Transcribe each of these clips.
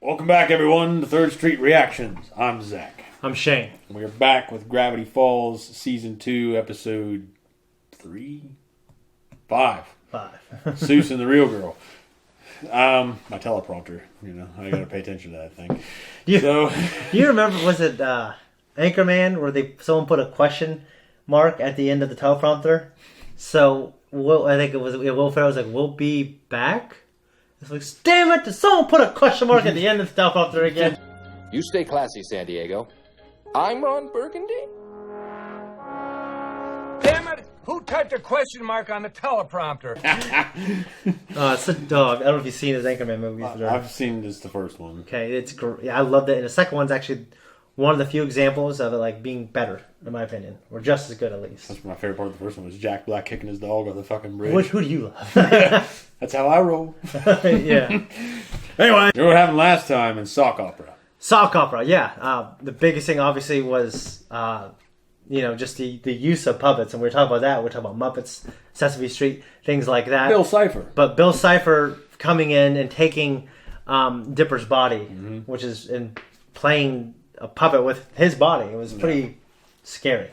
Welcome back, everyone, to Third Street Reactions. I'm Zakk. I'm Shane. We are back with Gravity Falls, Season 2, Episode 5. Soos and the Real Girl. My teleprompter, I gotta pay attention to that thing. You remember, was it Anchorman, where someone put a question mark at the end of the teleprompter? So, I think it was Will Ferrell was like, "We'll be back." It's like, damn it! Did someone put a question mark at the end of the teleprompter again? You stay classy, San Diego. I'm Ron Burgundy. Damn it! Who typed a question mark on the teleprompter? It's a dog. I don't know if you've seen his Anchorman movies. I've seen just the first one. Okay, it's great. Yeah, I loved it. And the second one's actually one of the few examples of it like being better, in my opinion, or just as good at least. That's my favorite part of the first one was Jack Black kicking his dog off the fucking bridge. Who do you love? That's how I roll. Yeah. Anyway, you know what happened last time in sock opera? Sock opera, yeah. The biggest thing obviously was just the use of puppets, and we were talking about that. We're talking about Muppets, Sesame Street, things like that. Bill Cipher. But Bill Cipher coming in and taking Dipper's body, which is in playing a puppet with his body. It was pretty scary.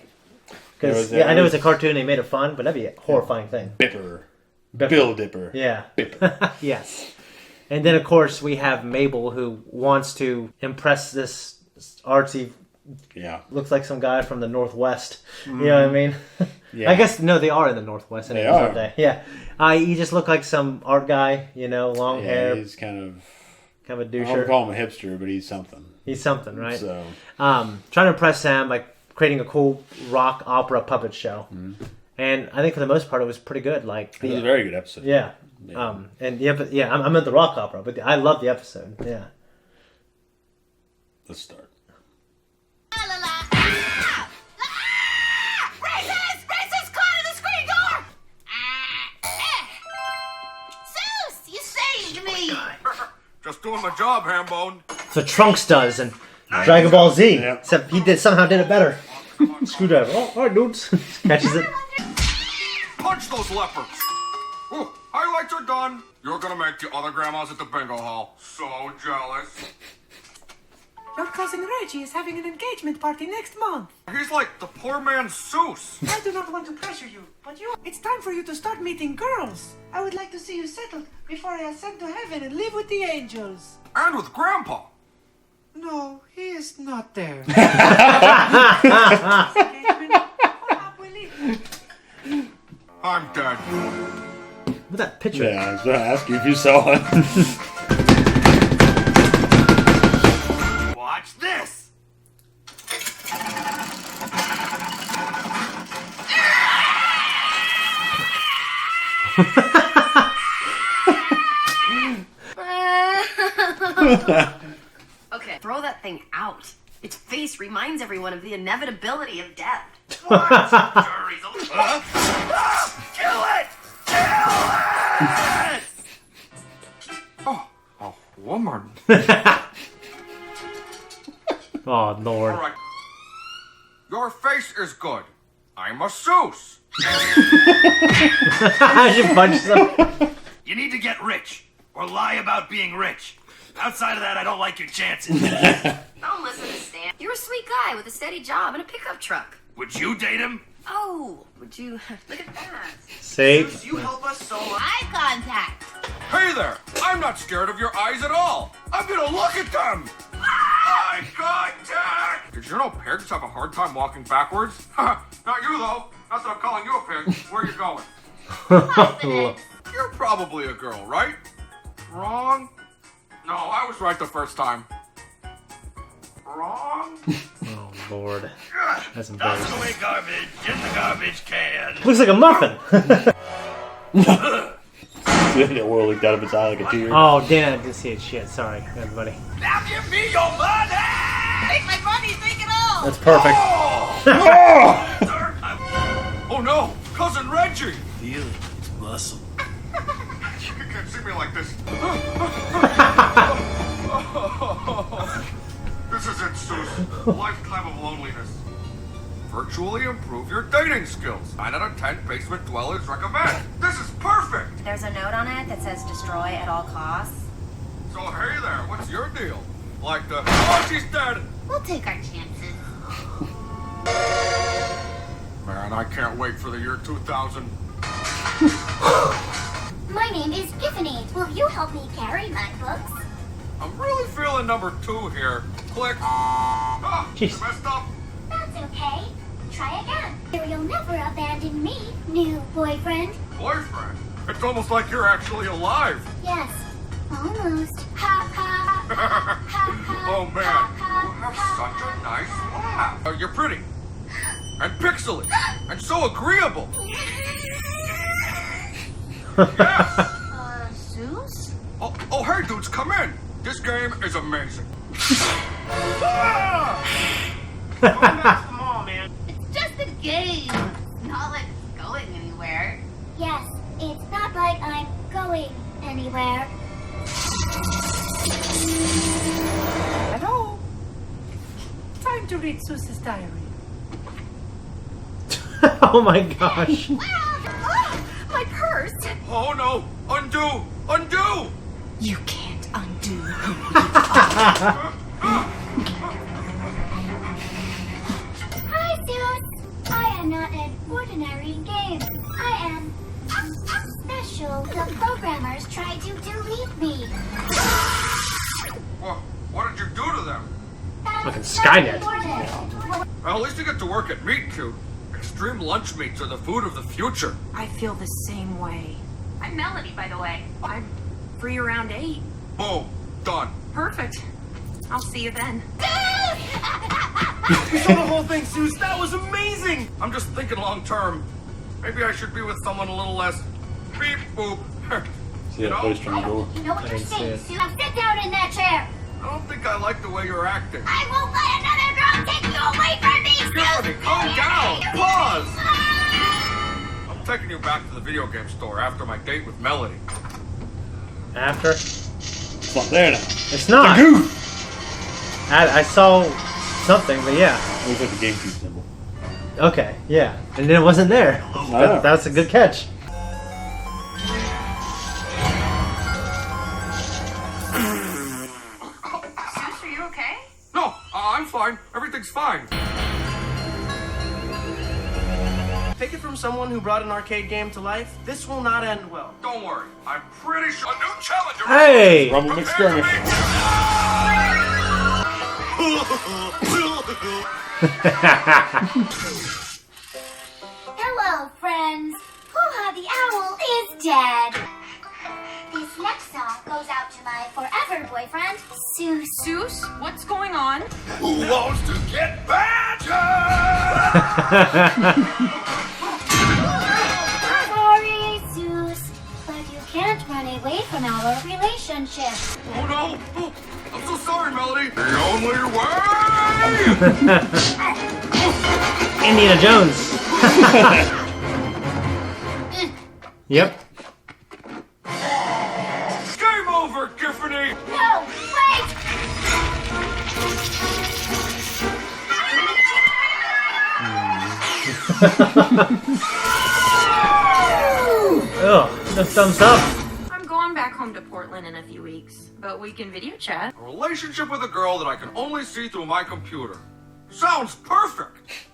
Because I know it's a cartoon, they made it fun, but that'd be a horrifying thing. Bipper. Bill Dipper. Yeah. Bipper. Yes. And then, of course, we have Mabel, who wants to impress this artsy, looks like some guy from the Northwest. You know what I mean? Yeah. I guess, no, they are in the Northwest. They are. Aren't they? Yeah. He just looked like some art guy, long hair. He's kind of a doucher. I don't call him a hipster, but he's something. He's something, right? So, trying to impress Sam by creating a cool rock opera puppet show. And I think for the most part, it was pretty good. It was a very good episode. Yeah. I'm at the rock opera, but I love the episode. Yeah. Let's start. Racist! Caught in the screen door! Soos, you saved me! Just doing my job, Hambone. So Trunks does, and Dragon Ball Z. Yeah. Except he somehow did it better. Screwdriver. Oh, all right, dudes. Catches it. Punch those leopards! Ooh, highlights are done. You're gonna make the other grandmas at the bingo hall so jealous. Your cousin Reggie is having an engagement party next month. He's like the poor man's Soos. I do not want to pressure you, but it's time for you to start meeting girls. I would like to see you settled before I ascend to heaven and live with the angels. And with Grandpa. No, he is not there. I'm dead. What's that picture? Yeah, I was going to ask you if you saw it. Watch this! Okay, throw that thing out. Its face reminds everyone of the inevitability of death. Kill it! Kill it! Oh, a woman. Oh, Lord. All right. Your face is good. I'm a Soos. I should punch some. You need to get rich, or lie about being rich. Outside of that, I don't like your chances. Don't listen to Stan. You're a sweet guy with a steady job and a pickup truck. Would you date him? Oh, would you look at that? See? You help us so much. Eye contact. Hey there! I'm not scared of your eyes at all. I'm gonna look at them. Eye contact! Did you know pigs have a hard time walking backwards? Not you though. That's what I'm calling you a pig. Where are you going? You're probably a girl, right? Wrong. No, I was right the first time. Wrong. Oh, Lord. That's Toss embarrassing. away garbage in the garbage can. Looks like a muffin. The oil leaked out of its eye like a tear. Oh, damn. I didn't see it. Shit. Sorry, everybody. Now give me your money! Take my money, take it all. That's perfect. Oh no, cousin Reggie. Feel it. It's muscle. You can't see me like this. This is it, Soos. A lifetime of loneliness. Virtually improve your dating skills. 9 out of 10 basement dwellers recommend. This is perfect. There's a note on it that says destroy at all costs. So hey there, what's your deal? Like the oh, she's dead. We'll take our chances. Man, I can't wait for the year 2000. My name is Tiffany. Will you help me carry my books? I'm really feeling number 2 here. Click. Ah, you Jeez. messed up. That's okay. Try again. You'll never abandon me, new boyfriend. Boyfriend? It's almost like you're actually alive. Yes, almost. Ha ha. Ha ha. Oh man, you have such a nice laugh. You're pretty. And pixely. And so agreeable. Yes. Soos? Oh, hey dudes, come in. This game is amazing. Come on, man. It's just a game. It's not like it's going anywhere. Yes, it's not like I'm going anywhere. Hello. Time to read Soos's diary. Oh my gosh. My purse! Oh no, undo, undo. You can't undo. Hi, Soos. I am not an ordinary game. I am special. The programmers tried to delete me. What did you do to them? That's Fucking not Skynet. important. Well, at least you get to work at Meat Cute. Extreme lunch meats are the food of the future. I feel the same way. I'm Melody, by the way. I'm free around 8. Boom, done. Perfect. I'll see you then. You saw the whole thing, Soos. That was amazing. I'm just thinking long term. Maybe I should be with someone a little less beep boop. See that poster on the door? You know what you're didn't see saying, it. Soos. Now sit down in that chair. I don't think I like the way you're acting. I won't let another girl take you away from me, Tiffany, Soos. calm down. Pause. I'm taking you back to the video game store after my date with Melody. After? It's not there now. It's not. I saw something, but yeah. It looks like the GameCube symbol. Okay, yeah. And then it wasn't there. Yeah. That's a good catch. Soos, are you okay? No, I'm fine. Everything's fine. Take it from someone who brought an arcade game to life. This will not end well. Don't worry. I'm pretty sure a new challenger. Hey! Rumble McSkirmish. Hello, friends. Hoo-ha the Owl is dead. This next song goes out to my forever boyfriend, Soos. Soos, what's going on? Who wants to get badger? Sorry, Soos, but you can't run away from our relationship. Oh no! Oh, I'm so sorry, Melody. The only way. Indiana Jones. Yep. Game over, Tiffany. No, wait! Oh, no thumbs up. I'm going back home to Portland in a few weeks, but we can video chat. A relationship with a girl that I can only see through my computer. Sounds perfect.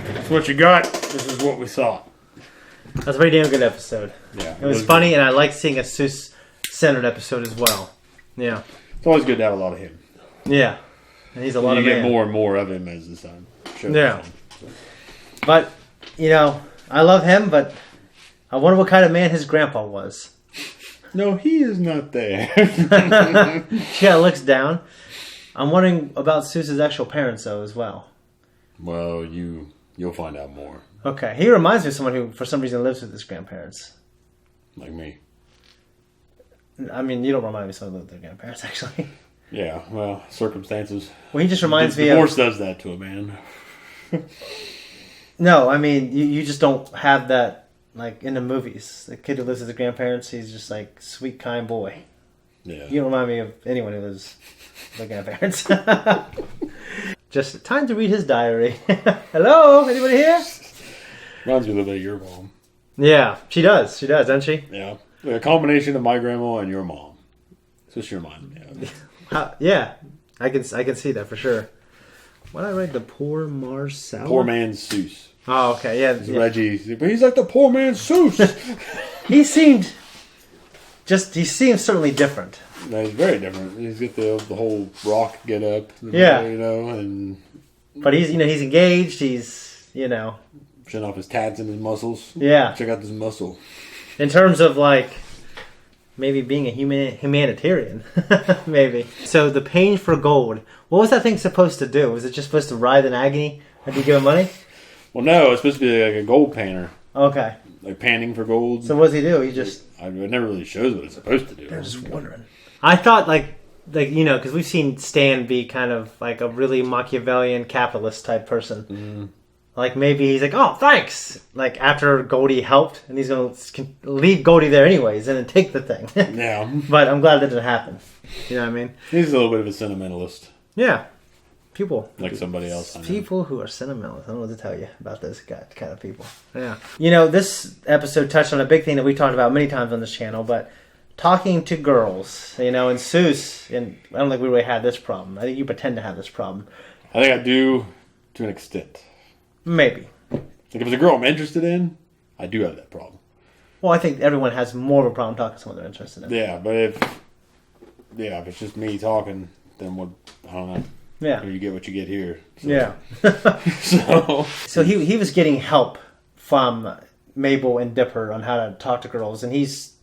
That's what you got. This is what we saw. That's a very damn good episode. Yeah. It was funny, and I like seeing a Soos-centered episode as well. Yeah. It's always good to have a lot of him. Yeah. And he's a lot You of get man. more and more of him as the time shows Yeah. on. So. But, you know, I love him, but I wonder what kind of man his grandpa was. No, he is not there. Yeah, looks down. I'm wondering about Soos's actual parents, though, as well. Well, you'll find out more. Okay. He reminds me of someone who, for some reason, lives with his grandparents. Like me. I mean, you don't remind me of someone who lives with their grandparents, actually. Yeah, well, circumstances. Well, he just reminds me Divorce of... does that to a man. No, I mean, you just don't have that, like, in the movies. The kid who lives with his grandparents, he's just, like, sweet, kind boy. Yeah. You don't remind me of anyone who lives with their grandparents. Just time to read his diary. Hello? Anybody here? Reminds me a little bit of your mom. Yeah, she does. She does, doesn't she? Yeah. A combination of my grandma and your mom. So it's your mom. Yeah. Yeah, I can see that for sure. Why did I write the poor Marcel? Poor man's Soos. Oh, okay, yeah. Reggie, but he's like the poor man's Soos. he seemed certainly different. No, he's very different. He's got the whole rock get up. Yeah. And but he's engaged. He's showing off his tats and his muscles. Yeah. Check out this muscle. In terms of maybe being a humanitarian, maybe. So the pain for gold. What was that thing supposed to do? Was it just supposed to writhe in agony and be given money? Well, no, it's supposed to be like a gold panner. Okay. Like panning for gold. So what does he do? He just... It never really shows what it's supposed to do. I was just wondering. I thought because we've seen Stan be kind of like a really Machiavellian capitalist type person. Mm. Like maybe he's like, oh, thanks. Like after Goldie helped, and he's going to leave Goldie there anyways and then take the thing. Yeah. But I'm glad that didn't happen. You know what I mean? He's a little bit of a sentimentalist. Yeah. People. Like somebody else. People who are sentimental. I don't know what to tell you about this kind of people. Yeah. This episode touched on a big thing that we talked about many times on this channel, but talking to girls, and Soos, and I don't think we really had this problem. I think you pretend to have this problem. I think I do to an extent. Maybe. Like if it's a girl I'm interested in, I do have that problem. Well, I think everyone has more of a problem talking to someone they're interested in. Yeah, but if it's just me talking, then what? I don't know. Yeah. You get what you get here. So. Yeah. So he was getting help from Mabel and Dipper on how to talk to girls, and he's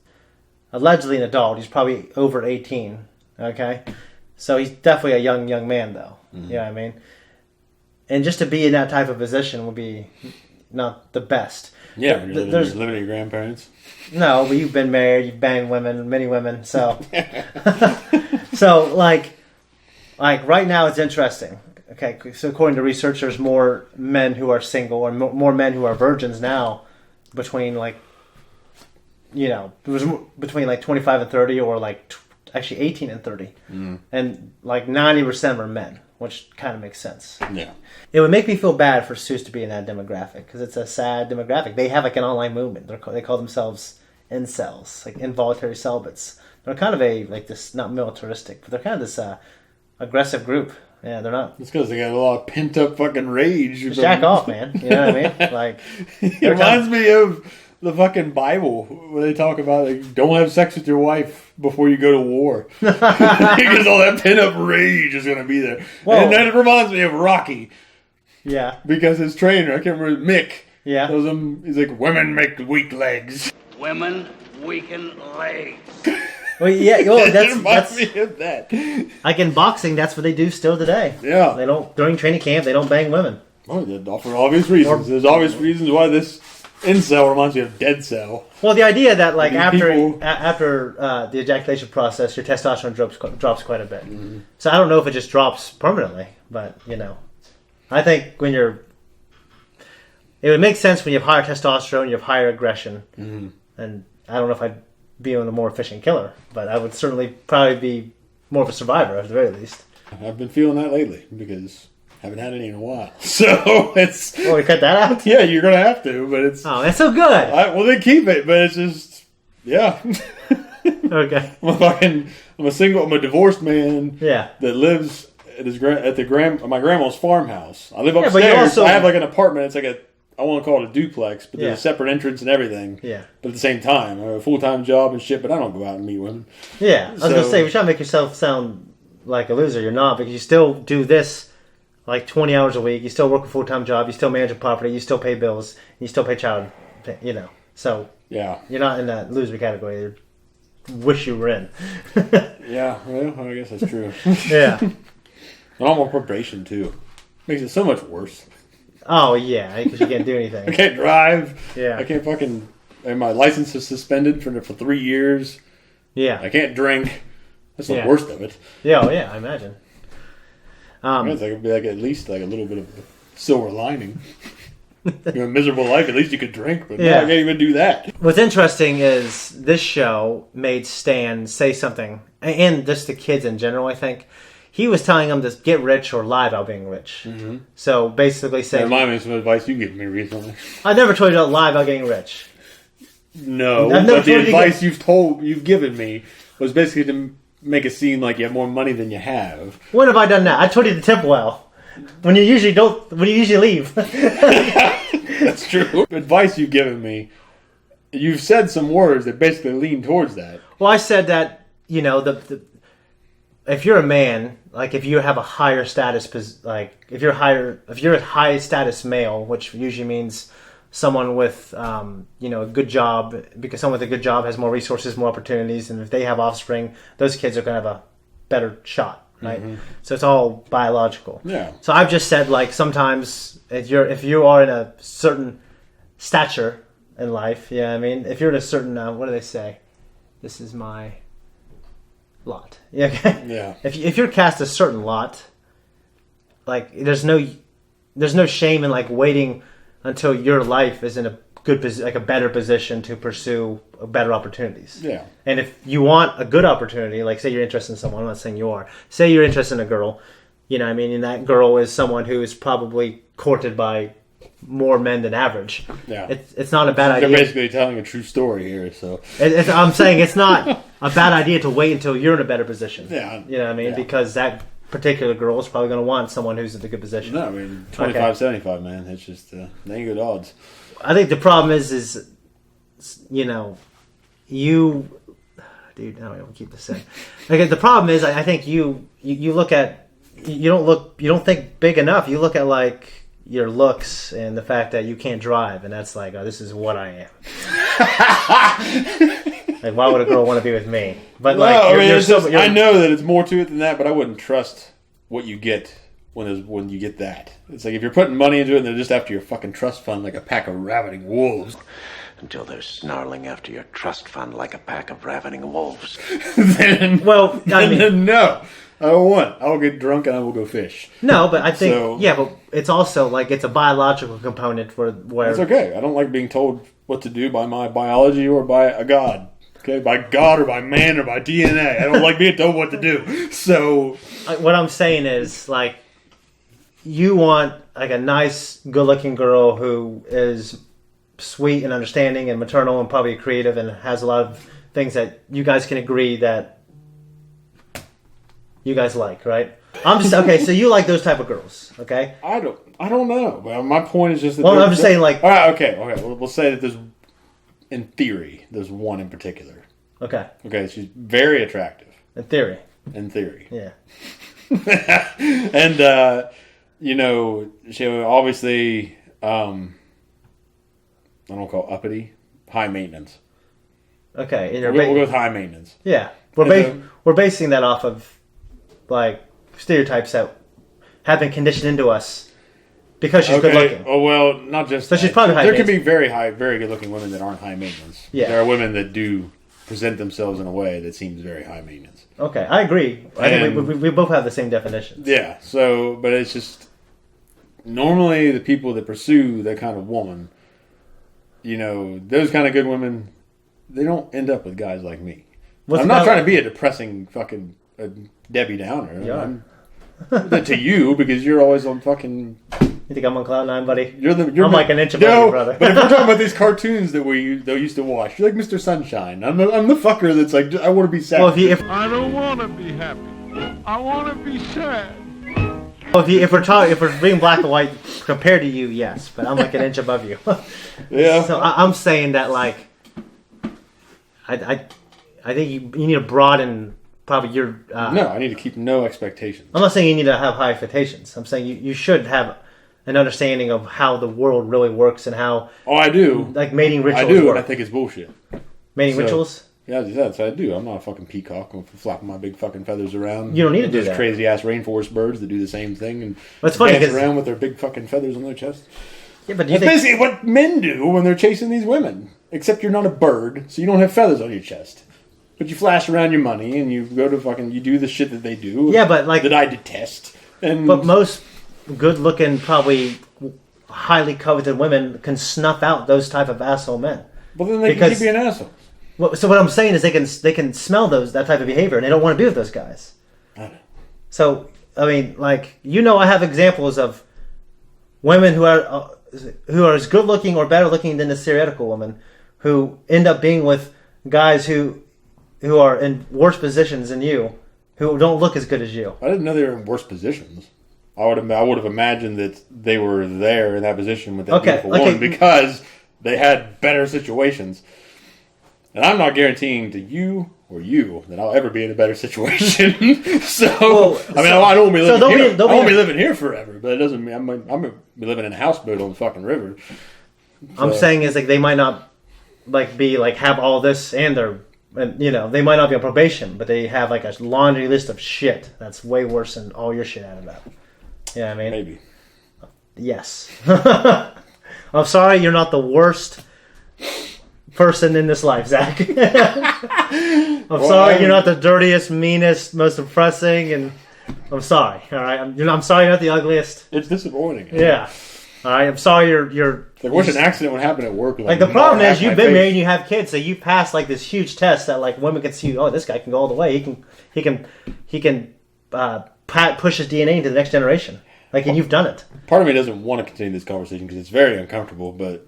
allegedly an adult. He's probably over 18. Okay, so he's definitely a young man, though. Mm-hmm. You know what I mean? And just to be in that type of position would be not the best. Yeah, when you're living with your grandparents. No, but you've been married, you've banged women, many women, so so like right now it's interesting. Okay, so according to research, there's more men who are single or more men who are virgins now between it was between 25 and 30 or actually 18 and 30. Mm. And 90% are men, which kind of makes sense. Yeah. It would make me feel bad for Soos to be in that demographic because it's a sad demographic. They have an online movement. They call themselves incels, involuntary celibates. They're kind of this, not militaristic, but they're kind of this aggressive group. Yeah, they're not. It's because they got a lot of pent up fucking rage. Just jack off, man. You know what I mean? It reminds me of the fucking Bible where they talk about don't have sex with your wife before you go to war because all that pent up rage is going to be there. Whoa. And then it reminds me of Rocky. Yeah. Because his trainer, I can't remember, Mick. Yeah. Tells him, he's like, women make weak legs. Women weaken legs. Well, yeah, well, that's reminds me of that. In boxing, that's what they do still today. Yeah. They don't, during training camp, they don't bang women. Oh, for obvious reasons. There's obvious reasons why this incel reminds me of dead cell. Well, the idea that after the ejaculation process, your testosterone drops quite a bit. Mm-hmm. So I don't know if it just drops permanently, but I think it would make sense when you have higher testosterone, you have higher aggression, mm-hmm. and I don't know if I'd be a more efficient killer, but I would certainly probably be more of a survivor at the very least. I've been feeling that lately because I haven't had any in a while. So it's... Oh, we cut that out? Yeah, you're going to have to, but it's... Oh, that's so good! Well, they keep it, but it's just... Yeah. Okay. I'm a divorced man. Yeah. That lives at my grandma's farmhouse. I live upstairs. I have an apartment. It's I want to call it a duplex, but there's a separate entrance and everything. Yeah. But at the same time, I have a full-time job and shit, but I don't go out and meet women. Yeah. I was going to say, you're trying to make yourself sound like a loser. You're not, because you still do this 20 hours a week. You still work a full-time job. You still manage a property. You still pay bills. You still pay child, So yeah, you're not in that loser category. You wish you were in. Yeah, well, I guess that's true. Yeah. And I'm on probation, too. Makes it so much worse. Oh, yeah, because you can't do anything. I can't drive. Yeah. I can't and my license is suspended for 3 years. Yeah. I can't drink. That's the worst of it. Yeah, I imagine. I guess it could be at least a little bit of a silver lining. A miserable life, at least you could drink, but no, I can't even do that. What's interesting is this show made Stan say something, and just the kids in general, I think. He was telling them to get rich or lie about being rich. Mm-hmm. So basically saying... Remind me of some advice you gave me recently. I never told you to lie about getting rich. No, I've never but the told you to advice you've given me was basically to make it seem like you have more money than you have. When have I done that? I told you to tip well. When you usually don't. When you usually leave. That's true. Advice you've given me, you've said some words that basically lean towards that. Well, I said that, you know, if you're a man, like if you have a higher status, like if you're a high status male, which usually means someone with, you know, a good job, because someone with a good job has more resources, more opportunities, and if they have offspring, those kids are going to have a better shot, right? Mm-hmm. So it's all biological. Yeah. So I've just said, like, sometimes if you are in a certain stature in life, yeah, I mean, if you're in a certain, what do they say? This is my lot. Yeah. Okay? Yeah. If you're cast a certain lot, like there's no shame in like waiting until your life is in a good like a better position to pursue better opportunities. Yeah. And if you want a good opportunity, like say you're interested in someone, I'm not saying you are. Say you're interested in a girl, you know what I mean, and that girl is someone who is probably courted by more men than average. Yeah. It's not a bad idea. They're basically telling a true story here, so I'm saying it's not a bad idea to wait until you're in a better position. Yeah. You know what I mean? Yeah. Because that particular girl is probably going to want someone who's in a good position. No, I mean 25-75, man. It's just they ain't good odds. I think the problem is you know, dude, I don't know, keep this saying. Like the problem is, I think you look at you don't think big enough. You look at like your looks and the fact that you can't drive, and that's like, oh, this is what I am. Like, why would a girl want to be with me? But like, I know that it's more to it than that, but I wouldn't trust what you get when you get that. It's like if you're putting money into it and they're just after your fucking trust fund like a pack of ravening wolves. Until they're snarling after your trust fund like a pack of ravening wolves. then no. I will get drunk and I will go fish. No, but I think but it's also like it's a biological component where it's okay. I don't like being told what to do by my biology or by a god. Okay, by God or by man or by DNA. I don't like being told what to do. So what I'm saying is like you want like a nice, good-looking girl who is sweet and understanding and maternal and probably creative and has a lot of things that you guys can agree that you guys like, right? I'm just okay. So you like those type of girls, okay? I don't know. But my point is just that. Well, I'm just saying, like, all right, okay. We'll say that there's, in theory, there's one in particular. Okay. Okay, she's very attractive. In theory. Yeah. And you know, she obviously, I don't call it uppity, high maintenance. Okay, we'll go with high maintenance. Yeah, we're basing that off of like stereotypes that have been conditioned into us because she's good looking. Oh well, not just. So she's probably high. There can be very good looking women that aren't high maintenance. Yeah, there are women that do present themselves in a way that seems very high maintenance. Okay, I agree. I think we both have the same definitions. Yeah. So, but it's just normally the people that pursue that kind of woman, you know, those kind of good women, they don't end up with guys like me. I'm not trying to be a depressing fucking Debbie Downer. Yeah. To you, because you're always on fucking... You think I'm on cloud nine, buddy? I'm like an inch above you, brother. But if we're talking about these cartoons that we used to watch, you're like Mr. Sunshine. I'm the fucker that's like, I want to be sad. Well, I don't want to be happy. I want to be sad. Well, if we're being black and white compared to you, yes, but I'm like an inch above you. Yeah. So I'm saying that like, I think you need to broaden probably your. No, I need to keep no expectations. I'm not saying you need to have high expectations. I'm saying you should have an understanding of how the world really works and how. Oh, I do. Like mating rituals. I do, work. and I think it's bullshit. Mating rituals. Yeah, that's what I do. I'm not a fucking peacock. I'm flapping my big fucking feathers around. You don't need to do that. There's crazy ass rainforest birds that do the same thing and it's funny dance around with their big fucking feathers on their chest. Yeah, but that's basically what men do when they're chasing these women. Except you're not a bird, so you don't have feathers on your chest. But you flash around your money and you go to fucking, you do the shit that they do. Yeah, but like that I detest. But most good-looking, probably highly coveted women can snuff out those type of asshole men. Well, then they can keep being assholes. So what I'm saying is they can smell that type of behavior and they don't want to be with those guys. So I mean, like I have examples of women who are as good looking or better looking than the stereotypical woman who end up being with guys who are in worse positions than you, who don't look as good as you. I didn't know they were in worse positions. I would have imagined that they were there in that position with that beautiful woman because they had better situations. And I'm not guaranteeing to you or you that I'll ever be in a better situation. I don't want to be living here. I won't be living here forever, but it doesn't mean I'm going to be living in a houseboat on the fucking river. So. I'm saying is like they might not like be like have all this and they might not be on probation, but they have like a laundry list of shit that's way worse than all your shit added up. You know what I mean? Maybe. Yes. I'm sorry you're not the worst person in this life, Zakk. I'm sorry you're not the dirtiest, meanest, most depressing, and I'm sorry. All right, I'm sorry you're not the ugliest. It's disappointing. Yeah. All right, I'm sorry you're. Like, what's an accident would happen at work? Like the problem is you've been married and you have kids, so you pass like this huge test that like women can see. Oh, this guy can go all the way. He can push his DNA into the next generation. Like, and you've done it. Part of me doesn't want to continue this conversation because it's very uncomfortable, but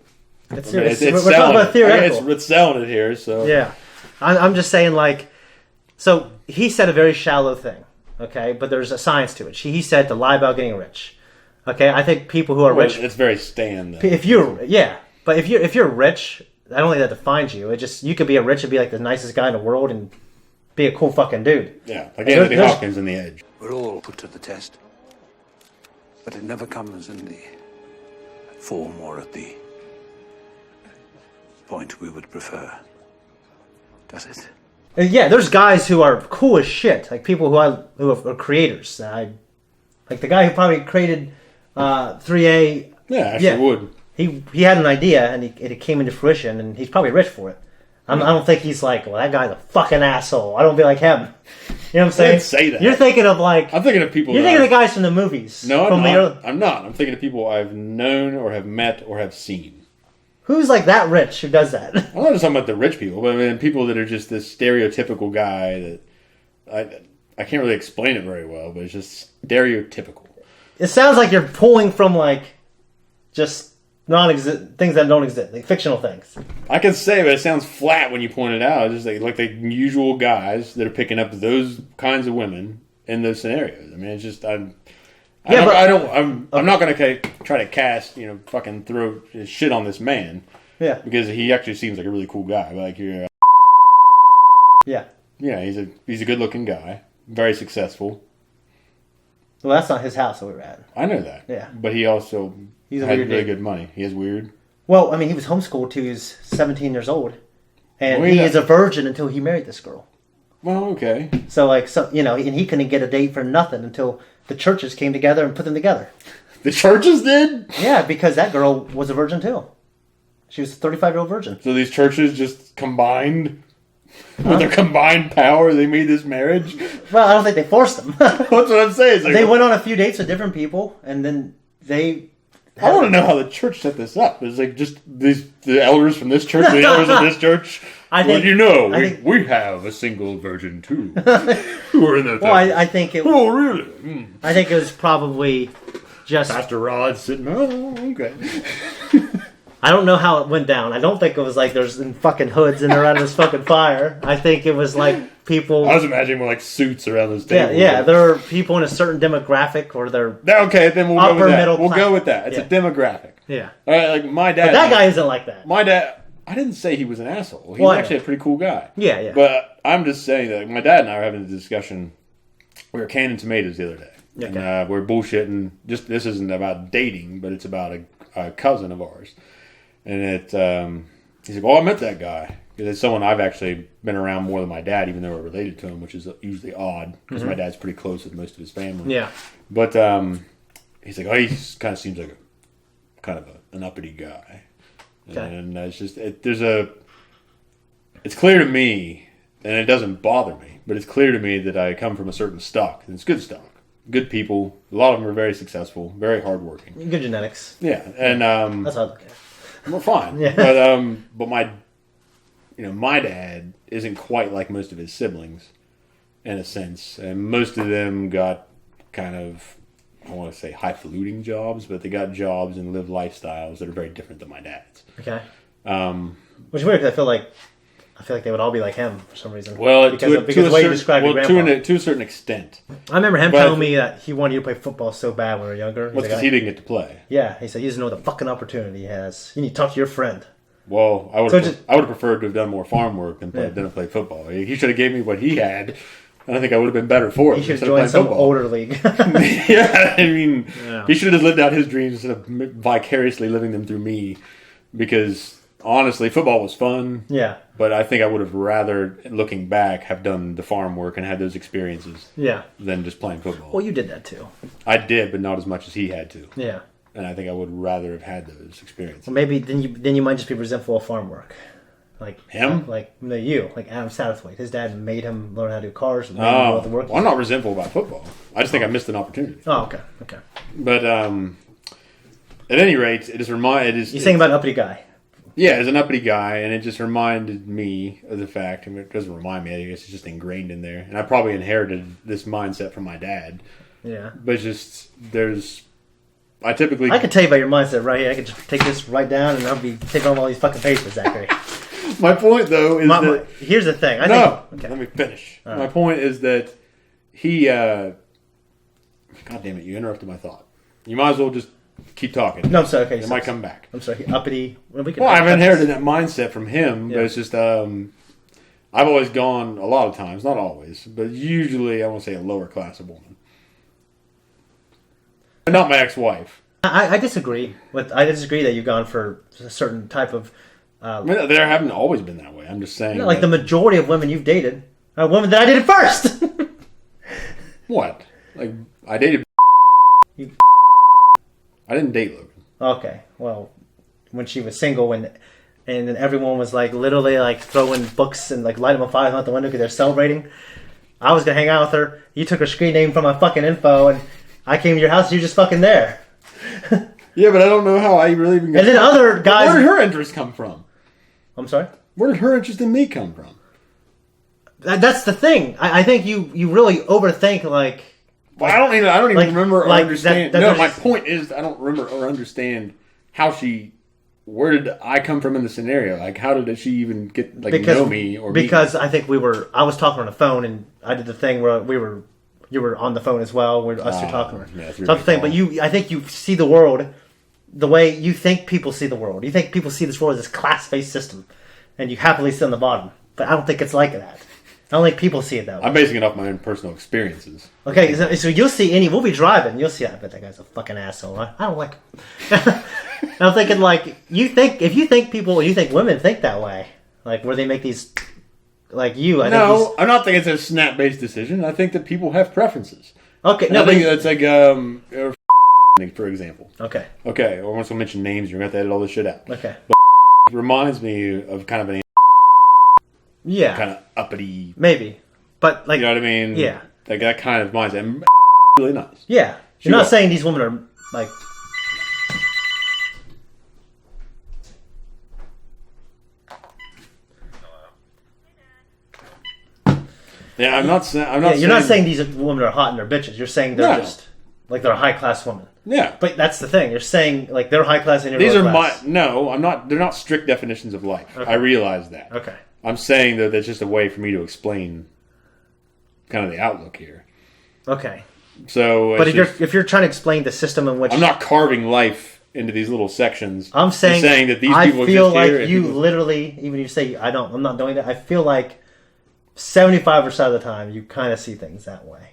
we're talking about theoretical. It's selling it here, so yeah. I'm just saying, like, so he said a very shallow thing, okay, but there's a science to it. He said to lie about getting rich, okay. I think people who are rich, it's very stand. But if you're rich, I don't think that defines you. It just you could be rich and be like the nicest guy in the world and be a cool fucking dude. Yeah, like Anthony Hopkins in The Edge. We're all put to the test. But it never comes in the form or at the point we would prefer. Does it? Yeah, there's guys who are cool as shit. Like people who are creators. Like the guy who probably created 3A. Yeah, would. He had an idea and it came into fruition and he's probably rich for it. I don't think he's like, well, that guy's a fucking asshole. I don't be like him. You know what I'm saying? I didn't say that. You're thinking of like... I'm thinking of people... You're thinking of the guys from the movies. No, I'm not. I'm thinking of people I've known or have met or have seen. Who's like that rich who does that? I'm not just talking about the rich people, but I mean people that are just this stereotypical guy that... I can't really explain it very well, but it's just stereotypical. It sounds like you're pulling from like... just... things that don't exist, like fictional things. I can say, but it sounds flat when you point it out. It's just like the usual guys that are picking up those kinds of women in those scenarios. I mean, it's just I'm not going to try to cast fucking throw his shit on this man. Yeah, because he actually seems like a really cool guy. Like you're. Yeah. Yeah, he's a good looking guy, very successful. Well, that's not his house that we were at. I know that. Yeah, but he also. He had really good money. He is weird. Well, I mean, he was homeschooled till he was 17 years old. And he is a virgin until he married this girl. Well, okay. So, and he couldn't get a date for nothing until the churches came together and put them together. The churches did? Yeah, because that girl was a virgin too. She was a 35-year-old virgin. So these churches just combined... With their combined power, they made this marriage? Well, I don't think they forced them. That's what I'm saying. They went on a few dates with different people, and then they... I want to know how the church set this up. It's like just the elders from this church, the elders of this church. We have a single virgin too. Who are in that? Well, I think it. Oh, really? I think it was probably just Pastor Rod sitting. Oh, okay. I don't know how it went down. I don't think it was like there's fucking hoods and around this fucking fire. I think it was like people. I was imagining more like suits around this table. Yeah. There are people in a certain demographic, or they're okay. Then we'll go with that. We'll go with that. It's a demographic. Yeah. All right. Like my dad. But that guy isn't like that. My dad. I didn't say he was an asshole. He's actually a pretty cool guy. Yeah. But I'm just saying that my dad and I were having a discussion. We were canning tomatoes the other day. Okay. And we're bullshitting. Just this isn't about dating, but it's about a cousin of ours. And he's like, "Oh, I met that guy." Because it's someone I've actually been around more than my dad, even though we're related to him, which is usually odd because my dad's pretty close with most of his family. Yeah. But he's like, "Oh, he kind of seems like an uppity guy." Okay. And it's just it's clear to me, and it doesn't bother me, but it's clear to me that I come from a certain stock, and it's good stock, good people. A lot of them are very successful, very hardworking, good genetics. Yeah, and that's how I look at it. We're fine. Yeah. But my dad isn't quite like most of his siblings, in a sense, and most of them got kind of, I want to say highfalutin jobs, but they got jobs and live lifestyles that are very different than my dad's. Okay. Which is weird because I feel like they would all be like him for some reason. Well, because the way you described your grandpa. To a certain extent. I remember him telling me that he wanted you to play football so bad when we were younger. Well, because he didn't get to play. Yeah, he said he doesn't know the fucking opportunity he has. You need to talk to your friend. Well, I would have preferred to have done more farm work than play football. He should have gave me what he had. And I think I would have been better for it. He should have joined some older league. Yeah, I mean, he should have just lived out his dreams instead of vicariously living them through me. Because, honestly, football was fun. Yeah. But I think I would have rather, looking back, have done the farm work and had those experiences. Yeah. Than just playing football. Well, you did that too. I did, but not as much as he had to. Yeah. And I think I would rather have had those experiences. Well, maybe then you might just be resentful of farm work. Like him? Like Adam Satterthwaite. His dad made him learn how to do cars. And well, I'm not resentful about football. I just think I missed an opportunity. Oh, okay. But at any rate, it is You're saying about an uppity guy. Yeah, as an uppity guy, and it just reminded me of the fact. I mean, it doesn't remind me. I guess it's just ingrained in there, and I probably inherited this mindset from my dad. Yeah. But just I could tell you about your mindset right here. I could just take this right down, and I'll be taking on all these fucking papers, Zachary. My point, though, is that... Here's the thing. Let me finish. Right. My point is that he... God damn it, you interrupted my thought. You might as well just keep talking. No, I'm sorry. Okay, it might come back. I'm sorry. Uppity... I've inherited that mindset from him, but it's just... I've always gone, a lot of times, not always, but usually, I won't say a lower class of woman. But not my ex-wife. I disagree. I disagree that you've gone for a certain type of... there haven't always been that way. I'm just saying. Like the majority of women you've dated are women that I dated first. What? Like I dated. I didn't date Logan. Okay, well, when she was single, and everyone was like literally like throwing books and like lighting them on fire out the window because they're celebrating. I was gonna hang out with her. You took her screen name from my fucking info, and I came to your house. And you're just fucking there. Yeah, but I don't know how I really even. And then other guys. Where did her interest come from? I'm sorry? Where did her interest in me come from? That's the thing. I think you really overthink like... Well, I don't even remember or understand. My point is I don't remember or understand how she... Where did I come from in the scenario? Like, how did she even get know me? Because I think I was talking on the phone and I did the thing where you were on the phone as well. We're us two talking. Yeah, something, but I think you see the world the way you think people see the world. You think people see this world as this class-based system, and you happily sit on the bottom. But I don't think it's like that. I don't think people see it that way. I'm basing it off my own personal experiences. Okay, so you'll see we'll be driving. You'll see, I bet that guy's a fucking asshole. I don't like him. I'm thinking, like, if you think women think that way, like, where they make these, like you, I'm not thinking it's a snap-based decision. I think that people have preferences. Okay, I think it's like, for example. Okay. Okay, I want to mention names. You're going to have to edit all this shit out. Okay. But reminds me of kind of an kind of uppity. Maybe. But, like... You know what I mean? Yeah. Like, that kind of mindset. Really nice. Yeah. You're not saying these women are, like... Yeah, I'm not saying... You're not saying these women are hot and they're bitches. You're saying they're just... Like, they're a high-class woman. Yeah. But that's the thing. You're saying, like, they're high-class and you're These low-class. No, I'm not... They're not strict definitions of life. Okay. I realize that. Okay. I'm saying that that's just a way for me to explain kind of the outlook here. Okay. So... But if you're trying to explain the system in which... I'm not carving life into these little sections. I'm saying that these people I feel exist like here you literally, even if you say, I'm not doing that, I feel like 75% of the time you kind of see things that way.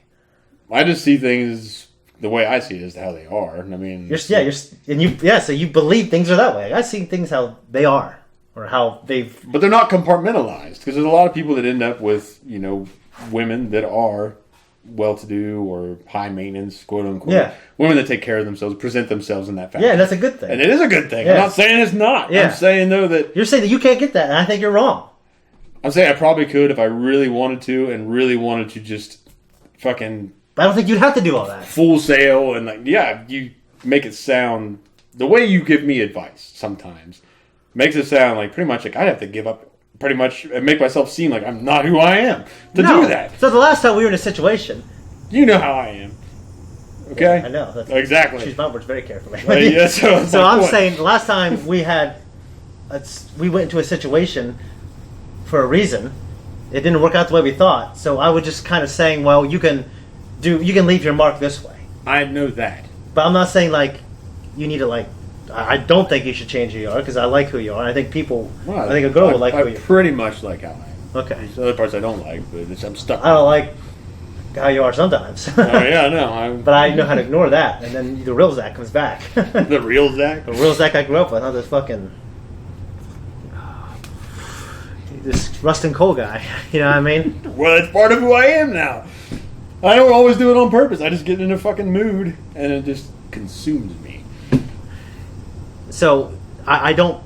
I just see things... The way I see it is how they are. I mean, so you believe things are that way. I see things how they are, or how they've. But they're not compartmentalized because there's a lot of people that end up with women that are well-to-do or high maintenance, quote unquote. Yeah. Women that take care of themselves, present themselves in that fashion. Yeah, and that's a good thing. And it is a good thing. Yeah. I'm not saying it's not. Yeah. I'm saying though that you're saying that you can't get that, and I think you're wrong. I'm saying I probably could if I really wanted to, and really wanted to just fucking. I don't think you'd have to do all that. Full sail and you make it sound the way you give me advice sometimes makes it sound like pretty much like I'd have to give up pretty much and make myself seem like I'm not who I am to do that. So the last time we were in a situation, you know how I am. Okay, yeah, I know exactly. Choose my words very carefully. So I'm saying the last time we had we went into a situation for a reason. It didn't work out the way we thought. So I was just kind of saying, well, you can leave your mark this way. I know that. But I'm not saying like you need to like. I don't think you should change who you are because I like who you are. I think people. Well, I think a girl would like who you I pretty much like how I am. Okay. There's other parts I don't like, but I'm stuck. I don't like how you are sometimes. Oh yeah, no. But I know how to ignore that, and then the real Zakk comes back. The real Zakk? The real Zakk I grew up with, not this fucking this rusting coal guy. You know what I mean? Well, it's part of who I am now. I don't always do it on purpose. I just get in a fucking mood, and it just consumes me. So I don't.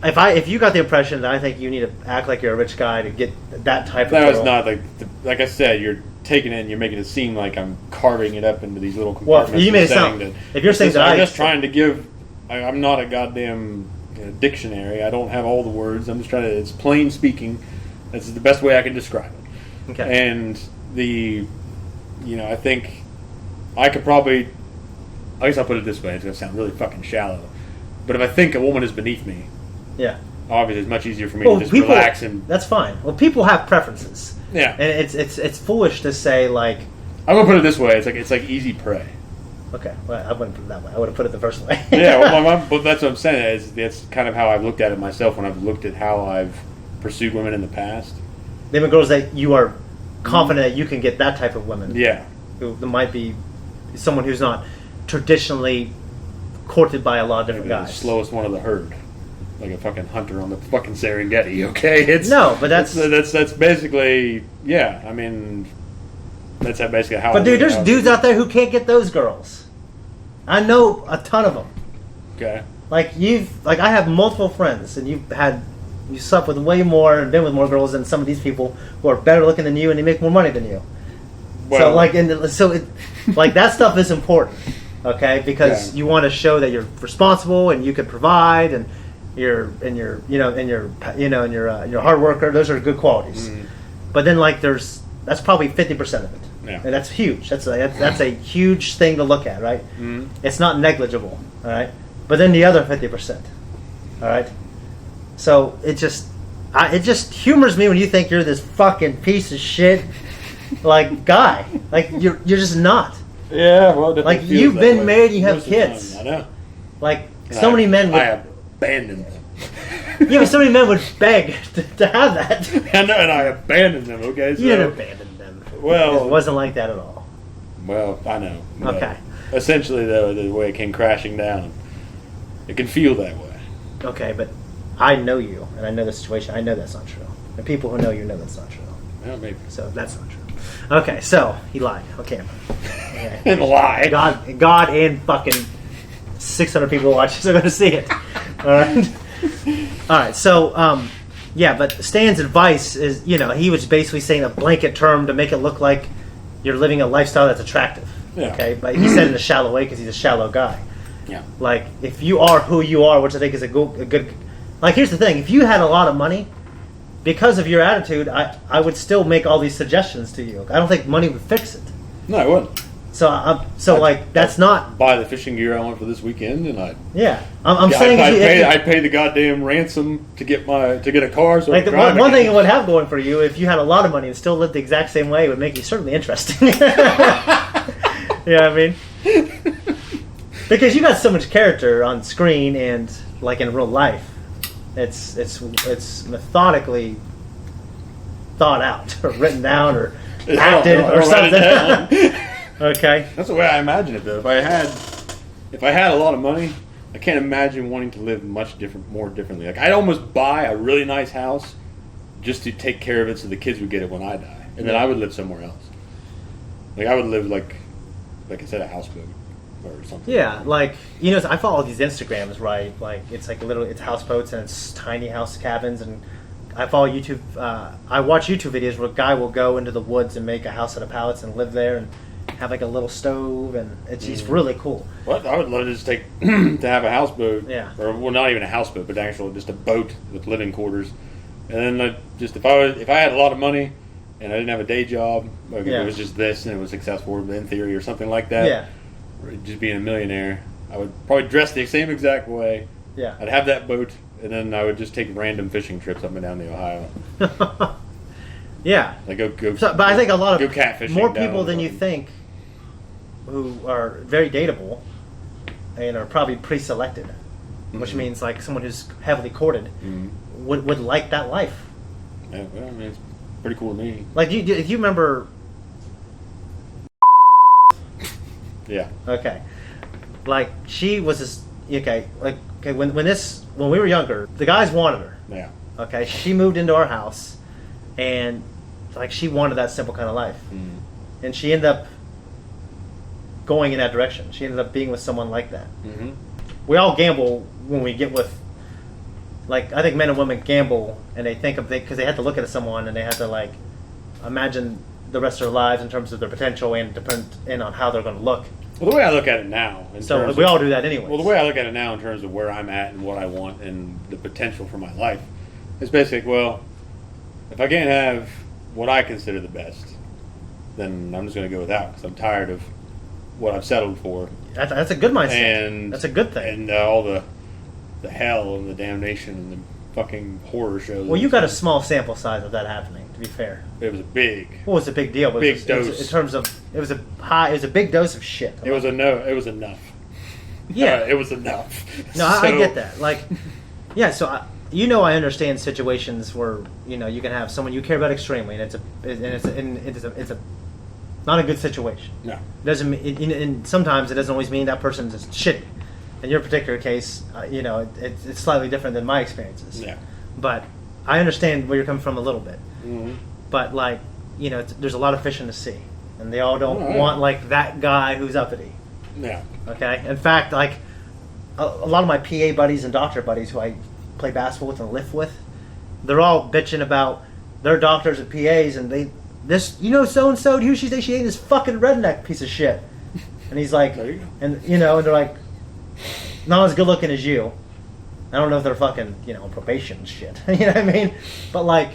If you got the impression that I think you need to act like you're a rich guy to get that type of girl. That was not like I said. You're taking it and you're making it seem like I'm carving it up into these little compartments. Well, you made it sound. If you're saying that I'm just trying to give. I'm not a goddamn dictionary. I don't have all the words. I'm just trying to. It's plain speaking. That's the best way I can describe it. Okay. And I think I could probably. I guess I'll put it this way. It's gonna sound really fucking shallow, but if I think a woman is beneath me. Yeah. Obviously, it's much easier for me to just relax and. That's fine. Well, people have preferences. Yeah. And it's foolish to say like. I'm gonna put it this way. It's like easy prey. Okay. Well, I wouldn't put it that way. I would have put it the first way. Yeah. Well, but that's what I'm saying. That's kind of how I've looked at it myself when I've looked at how I've pursued women in the past. Them are girls that you are confident that you can get that type of women. Yeah. Who might be someone who's not traditionally courted by a lot of different guys. The slowest one of the herd. Like a fucking hunter on the fucking Serengeti, okay? No, but that's basically, yeah. I mean, that's basically how. But dude, there's dudes out there who can't get those girls. I know a ton of them. Okay. Like I have multiple friends, and you slept with way more and been with more girls than some of these people who are better looking than you and they make more money than you. Well, so that stuff is important, okay? Because you want to show that you're responsible and you can provide and. You're hard worker. Those are good qualities. Mm. But then that's probably 50% of it, and that's huge. That's a huge thing to look at, right? Mm. It's not negligible, all right. But then the other 50%, all right. So it just humors me when you think you're this fucking piece of shit, like guy. Like you're just not. Yeah, well, like you've been married, you have kids. I know. Like so many men would. Abandoned them. Yeah, but so many men would beg to have that. I know, and I abandoned them. Okay, so you didn't abandon them. Well, it wasn't like that at all. Well, I know. Okay. Essentially, though, the way it came crashing down, it can feel that way. Okay, but I know you, and I know the situation. I know that's not true. And people who know you know that's not true. Well, maybe. So that's not true. Okay, so he lied. Okay. And lied. God, and fucking 600 people watching, so they're going to see it. All right. So, but Stan's advice is, he was basically saying a blanket term to make it look like you're living a lifestyle that's attractive. Yeah. Okay, but he said it in a shallow way because he's a shallow guy. Yeah. Like, if you are who you are, which I think is a good. Like, here's the thing: if you had a lot of money, because of your attitude, I would still make all these suggestions to you. I don't think money would fix it. No, it wouldn't. That's not buy the fishing gear I want for this weekend, and I'm saying I'd pay the goddamn ransom to get a car. So like one thing it would have going for you if you had a lot of money and still lived the exact same way, it would make you certainly interesting. You know what I mean? Because you got so much character on screen and like in real life, it's methodically thought out or written down or acted or something. Okay. That's the way I imagine it, though. If I had a lot of money, I can't imagine wanting to live more differently. Like, I'd almost buy a really nice house just to take care of it so the kids would get it when I die. And then I would live somewhere else. Like, I would live, like I said, a houseboat or something. Yeah, I follow these Instagrams, right? Like, it's it's houseboats and it's tiny house cabins, and I follow YouTube. I watch YouTube videos where a guy will go into the woods and make a house out of pallets and live there and have like a little stove, and it's really cool. Well, I would love to just to have a houseboat. Yeah. Or not even a houseboat, but just a boat with living quarters. And then if I had a lot of money and I didn't have a day job, like if it was just this and it was successful in theory or something like that. Yeah. Or just being a millionaire, I would probably dress the same exact way. Yeah. I'd have that boat. and then I would just take random fishing trips up and down the Ohio. Yeah. Like go. So, but I think a lot of go catfishing. More people than you think who are very dateable and are probably pre-selected, which means like someone who's heavily courted would like that life. Yeah, well, I mean, it's pretty cool to me. Like, do you remember? Yeah. Okay. Like, she was this. Okay. Like, okay. When we were younger, the guys wanted her. Yeah. Okay. She moved into our house, and like she wanted that simple kind of life, and she ended up going in that direction. She ended up being with someone like that. Mm-hmm. We all gamble when we get with. Like, I think men and women gamble, and they think of because they have to look at someone and they have to like imagine the rest of their lives in terms of their potential and depend on how they're going to look. Well, the way I look at it now, so we all do that anyway. Well, the way I look at it now in terms of where I'm at and what I want and the potential for my life, is basically, well, if I can't have what I consider the best, then I'm just going to go without because I'm tired of what I've settled for. That's a good mindset. And that's a good thing. And all the hell and the damnation and the fucking horror shows. Well, you got a small sample size of that happening. To be fair, it was a big. Well, it's a big deal. But big dose. It was, in terms of, it was a big dose of shit. It was enough. Yeah, it was enough. No, I get that. Like, yeah. So I understand situations where you can have someone you care about extremely, and it's a not a good situation. No, doesn't mean, and sometimes it doesn't always mean that person's just shitty. In your particular case, it's slightly different than my experiences. Yeah. But I understand where you're coming from a little bit. Mm-hmm. But like, there's a lot of fish in the sea, and they all don't want like that guy who's uppity. Yeah. Okay. In fact, like a lot of my PA buddies and doctor buddies who I play basketball with and lift with, they're all bitching about their doctors and PAs, and so and so, she ain't this fucking redneck piece of shit. And he's like, and they're like, not as good looking as you. I don't know if they're fucking, on probation and shit. You know what I mean? But like,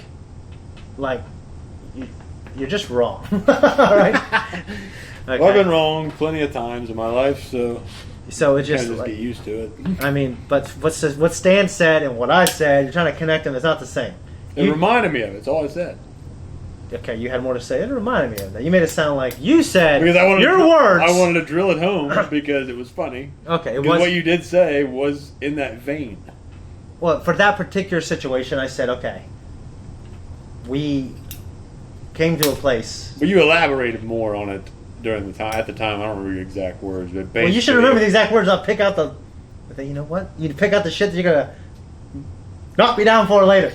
you're just wrong. All right. Okay. Well, I've been wrong plenty of times in my life, so it's just like, get used to it. I mean, but what Stan said and what I said, you're trying to connect them. It's not the same. It reminded me of it. That's all I said. Okay, you had more to say. It reminded me of that. You made it sound like you said because words. I wanted to drill it home because it was funny. Okay, what you did say was in that vein. Well, for that particular situation, I said, okay, we came to a place. But you elaborated more on it during the time. At the time, I don't remember your exact words, but basically, well, you should remember the exact words. I'll pick out the. You know what? You pick out the shit that you're gonna knock me down for later.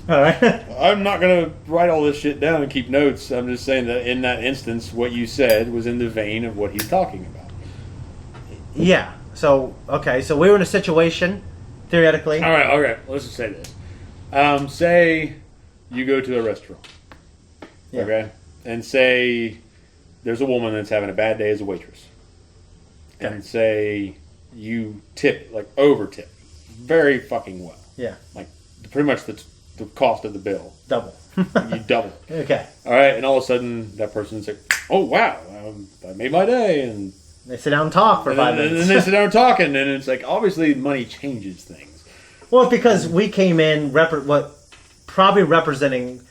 All right. I'm not going to write all this shit down and keep notes. I'm just saying that in that instance, what you said was in the vein of what he's talking about. Yeah. So, okay. So we were in a situation, theoretically. All right. Okay. Let's just say this. Say you go to a restaurant. Yeah. Okay. And say there's a woman that's having a bad day as a waitress. Okay. And say you tip, like over tip, very fucking well. Yeah. Like pretty much the cost of the bill. Double. You double. Okay. All right, and all of a sudden that person's like, "Oh wow, I made my day," and they sit down and talk for 5 minutes. And they sit down and talk, and then it's like obviously money changes things. Well, it's because we came in probably representing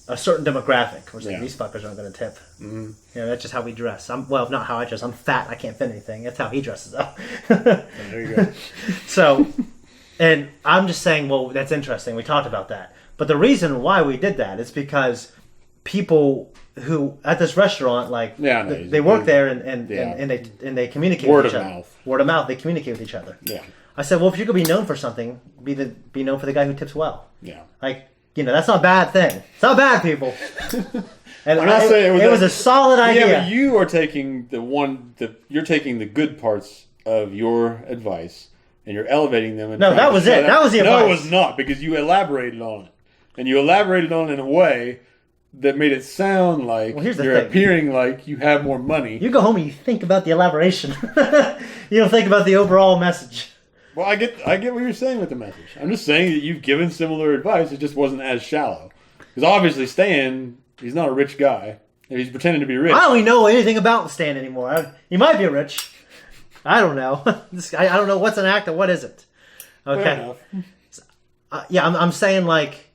a certain demographic. We're saying these fuckers aren't going to tip. Mm-hmm. That's just how we dress. Not how I dress. I'm fat. I can't fit anything. That's how he dresses up. There you go. So. And I'm just saying, well, that's interesting. We talked about that. But the reason why we did that is because people who at this restaurant, like, they work there and they communicate with each other. Word of mouth. They communicate with each other. Yeah. I said, well, if you're going to be known for something, be known for the guy who tips well. Yeah. Like, that's not a bad thing. It's not bad, people. And I'm not saying it was a solid idea. Yeah, but you are taking you're taking the good parts of your advice. And you're elevating them. No, that was it. That was the advice. No, it was not, because you elaborated on it. And you elaborated on it in a way that made it sound like you're appearing like you have more money. You go home and you think about the elaboration. You don't think about the overall message. Well, I get what you're saying with the message. I'm just saying that you've given similar advice. It just wasn't as shallow. Because obviously Stan, he's not a rich guy. He's pretending to be rich. I don't even know anything about Stan anymore. He might be rich. I don't know. I don't know what's an act and what isn't. Okay. I'm saying like,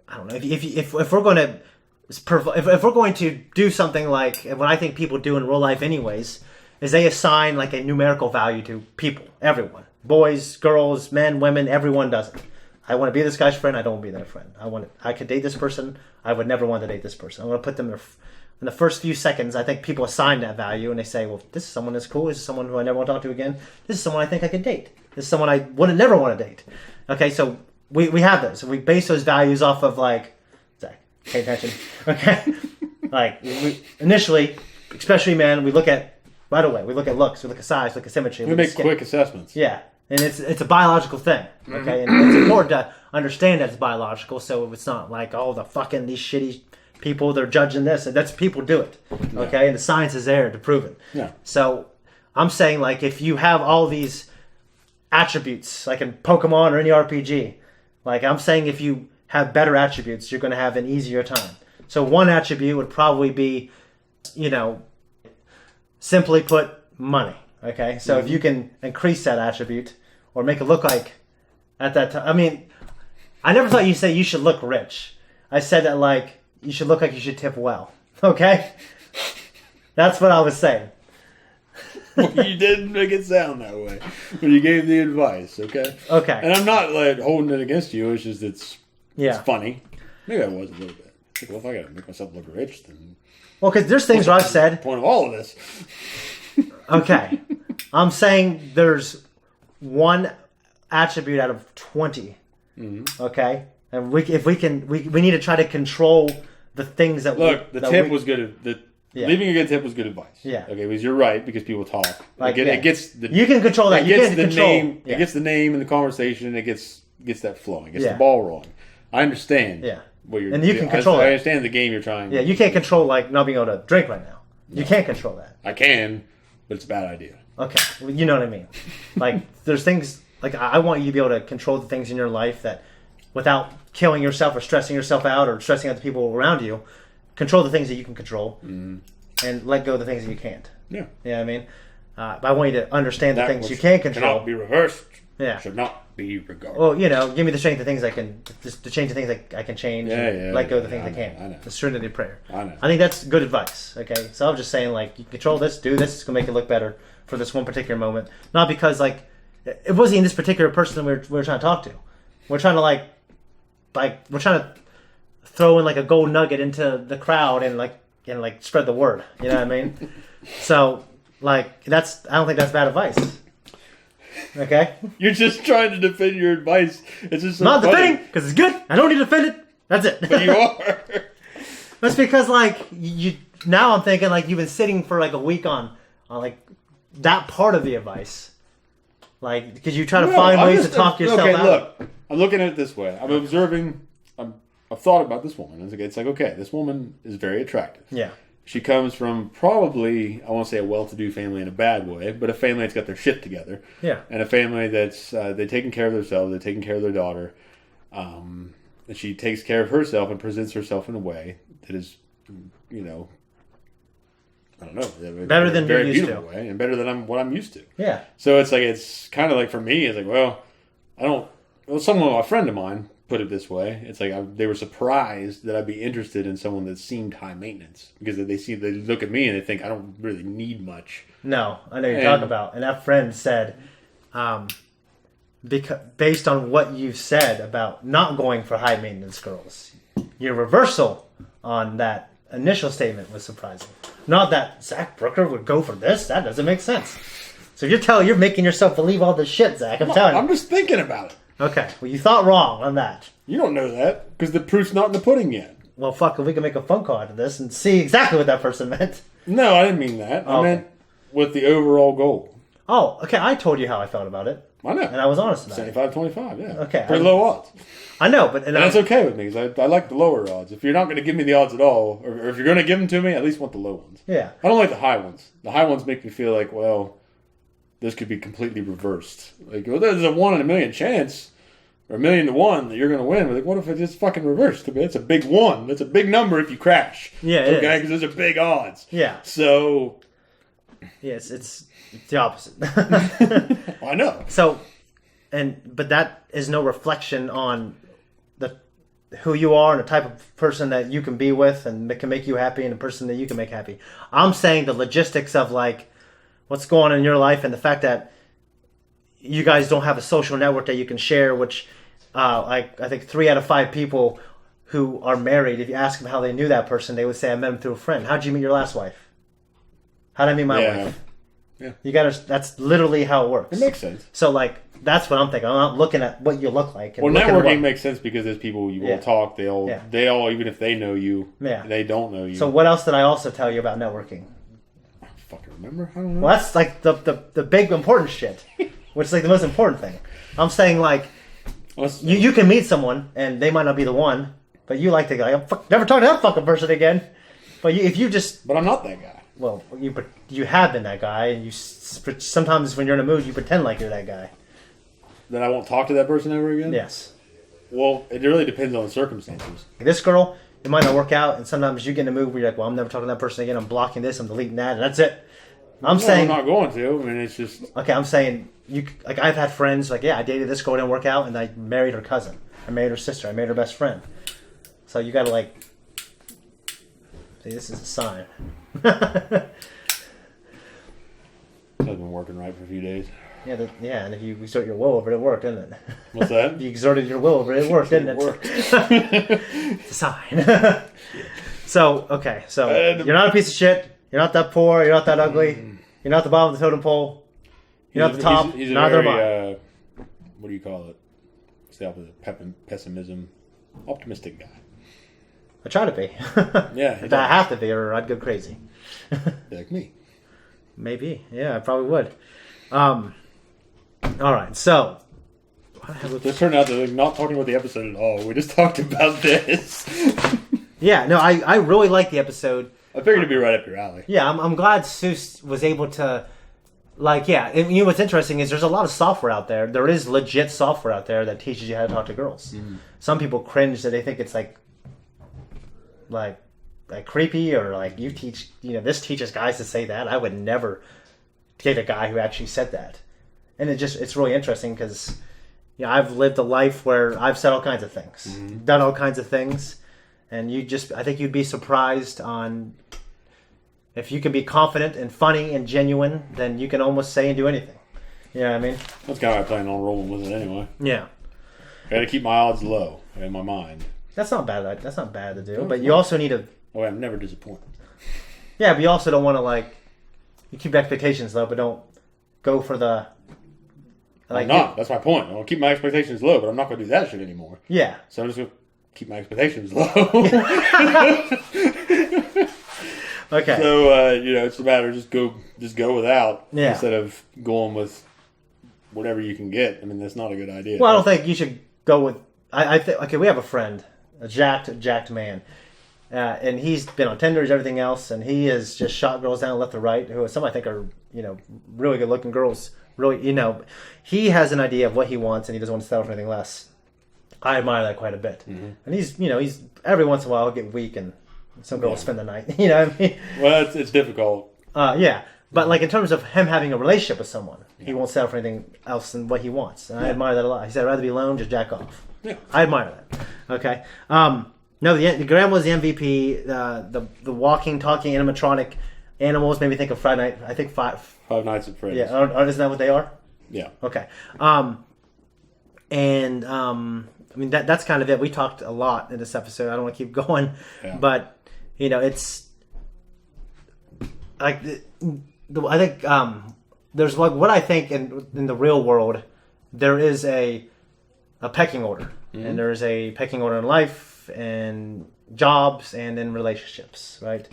I don't know if we're going to if we're going to do something like what I think people do in real life anyways, is they assign like a numerical value to people, everyone, boys, girls, men, women, everyone does it. I want to be this guy's friend. I don't want to be their friend. I could date this person. I would never want to date this person. I want to put them in the first few seconds. I think people assign that value and they say, well, this is someone that's cool. This is someone who I never want to talk to again. This is someone I think I could date. This is someone I would never want to date. Okay, so we have those. We base those values off of like, Zach, pay attention. Okay, like initially, especially men, we look at right away. We look at looks. We look at size. We look at symmetry. We make quick assessments. Yeah. And it's a biological thing, okay? And it's important to understand that it's biological, so it's not like, oh, these shitty people, they're judging this. And that's people do it, okay? Yeah. And the science is there to prove it. Yeah. So I'm saying, like, if you have all these attributes, like in Pokemon or any RPG, like I'm saying if you have better attributes, you're going to have an easier time. So one attribute would probably be, simply put, money. Okay, so if you can increase that attribute or make it look like at that time. I mean, I never thought you say you should look rich. I said that like you should look like you should tip well. Okay, that's what I was saying. Well, you didn't make it sound that way when you gave the advice. Okay. Okay. And I'm not like holding it against you. It's just it's funny. Maybe I was a little bit. Like, well, if I gotta make myself look rich, then because there's things where I've said the point of all of this. Okay, I'm saying there's one attribute out of 20. Mm-hmm. Okay, and we need to try to control the things that was good. Leaving a good tip was good advice. Yeah. Okay, because you're right because people talk. Like, it gets you can control that. It gets the name. Yeah. It gets the name in the conversation. It gets that flowing. It gets the ball rolling. I understand. Yeah. What you're. And you can control. I understand the game you're trying. Yeah, you can't control like not being able to drink right now. No. You can't control that. I can. But it's a bad idea. Okay, well, you know what I mean. Like, there's things like I want you to be able to control the things in your life that, without killing yourself or stressing yourself out or stressing out the people around you, control the things that you can control, and let go of the things that you can't. Yeah, you know what I mean. But I want you to understand the things you can control. Cannot be reversed. Yeah, should not be regarded. Well, give me the strength of things I can, to change the things I can change. Let go of the things I can't. I know. The serenity prayer. I know. I think that's good advice. Okay, so I'm just saying like you control this, do this. It's gonna make it look better for this one particular moment. Not because like it wasn't even this particular person we were trying to talk to. We're trying to we're trying to throw in like a gold nugget into the crowd and spread the word. You know what I mean? So like I don't think that's bad advice. Okay, you're just trying to defend your advice. It's just not defending because it's good. I don't need to defend it. That's it. But you are. That's because like you. Now I'm thinking like you've been sitting for like a week on like that part of the advice, like because you try to find ways to talk yourself out. Look, I'm looking at it this way. I'm observing. I've thought about this woman. It's like okay, this woman is very attractive. Yeah. She comes from probably, I won't say a well-to-do family in a bad way, but a family that's got their shit together. Yeah. And a family that's, they're taking care of themselves, they're taking care of their daughter. And she takes care of herself and presents herself in a way that is, I don't know. Better than very you're used beautiful to. way, and better than what I'm used to. Yeah. So it's kind of like for me, it's like, well, a friend of mine put it this way. It's like they were surprised that I'd be interested in someone that seemed high maintenance because they look at me and they think I don't really need much. No, I know you're talking about. And that friend said, because based on what you've said about not going for high maintenance girls, your reversal on that initial statement was surprising. Not that Zach Brooker would go for this. That doesn't make sense. So you're making yourself believe all this shit, Zach. I'm telling you. I'm just thinking about it. Okay, well, you thought wrong on that. You don't know that, because the proof's not in the pudding yet. Well, fuck, we can make a phone call out of this and see exactly what that person meant. No, I didn't mean that. I meant with the overall goal. Oh, okay, I told you how I felt about it. I know. And I was honest about 75-25, yeah. Okay. Pretty low odds. I know, but... And that's okay with me, because I like the lower odds. If you're not going to give me the odds at all, or if you're going to give them to me, I at least want the low ones. Yeah. I don't like the high ones. The high ones make me feel like, well, this could be completely reversed. Like, well, there's a 1 in a million chance... or 1,000,000 to 1 that you're going to win. We're like, what if it's just fucking reversed? It's a big 1. That's a big number if you crash. Yeah, okay, because those are big odds. Yeah. So. Yes, it's the opposite. I know. So, but that is no reflection on who you are and the type of person that you can be with and that can make you happy and the person that you can make happy. I'm saying the logistics of like what's going on in your life and the fact that you guys don't have a social network that you can share, which I think 3 out of 5 people who are married, if you ask them how they knew that person, they would say, I met him through a friend. How'd you meet your last wife? How'd I meet my wife? Yeah. You gotta, that's literally how it works. It makes sense. So like, that's what I'm thinking. I'm not looking at what you look like. Well, networking makes sense because there's people you will talk. They all, even if they know you, they don't know you. So what else did I also tell you about networking? I don't fucking remember. I don't know. Well, that's like the big important shit, which is like the most important thing. I'm saying like, you can meet someone and they might not be the one, but you like the guy. Never talk to that fucking person again. But But I'm not that guy. Well, you have been that guy, and sometimes when you're in a mood, you pretend like you're that guy. Then I won't talk to that person ever again? Yes. Well, it really depends on the circumstances. This girl, it might not work out, and sometimes you get in a mood where you're like, well, I'm never talking to that person again. I'm blocking this, I'm deleting that, and that's it. I'm saying I'm not going to. I mean, it's just okay. I'm saying like I've had friends like I dated this girl, it didn't work out, and I married her cousin, I married her sister, I married her best friend. So you gotta like see, this is a sign. It's been working right for a few days. Yeah, and if you exert your will over it, it worked, didn't it? What's that? If you exerted your will over it, it worked, didn't it? It's a sign. So you're not a piece of shit. You're not that poor. You're not that ugly. You're not the bottom of the totem pole. You're not the top. He's Neither am I. What do you call it? What's the opposite? Pessimism. Optimistic guy. I try to be. Yeah. If I have to be, or I'd go crazy. Like me. Maybe. Yeah, I probably would. All right, so this turned out to like not talking about the episode at all. We just talked about this. Yeah, no, I really like the episode. I figured it'd be right up your alley. Yeah, I'm glad Soos was able to, like, and you know what's interesting is there's a lot of software out there. There is legit software out there that teaches you how to talk to girls. Mm. Some people cringe that they think it's like creepy or like this teaches guys to say that. I would never date a guy who actually said that. And it's really interesting because I've lived a life where I've said all kinds of things, done all kinds of things, and I think you'd be surprised on if you can be confident and funny and genuine, then you can almost say and do anything. You know what I mean? That's kind of how I plan on rolling with it anyway. Yeah. I got to keep my odds low in my mind. That's not bad. That's not bad to do, but you also need to. Oh, I'm never disappointed. Yeah, but you also don't want to you keep expectations low, but don't go for the. I'm not. That's my point. I'll keep my expectations low, but I'm not going to do that shit anymore. Yeah. So I'm just going to keep my expectations low. Okay. So it's a matter of just go without instead of going with whatever you can get. I mean, that's not a good idea. Well, I don't think you should go with. I think okay. We have a friend, a jacked man, and he's been on Tinder, everything else, and he has just shot girls down left or right. Who some I think are really good looking girls. Really, he has an idea of what he wants, and he doesn't want to settle for anything less. I admire that quite a bit. Mm-hmm. And he's every once in a while he'll get weak, and some girl will spend the night. You know what I mean? Well, it's difficult. Yeah, but in terms of him having a relationship with someone, he won't settle for anything else than what he wants, and I admire that a lot. He said, "I'd rather be alone, just jack off." Yeah, I admire that. Okay. No, the grandma was the MVP. The walking, talking animatronic animals made me think of Friday Night. I think Five Nights at Freddy's. Yeah, isn't that what they are? Yeah. Okay. I mean that's kind of it. We talked a lot in this episode. I don't want to keep going, but it's like I think there's what I think in the real world there is a pecking order, and there is a pecking order in life and jobs and in relationships, right?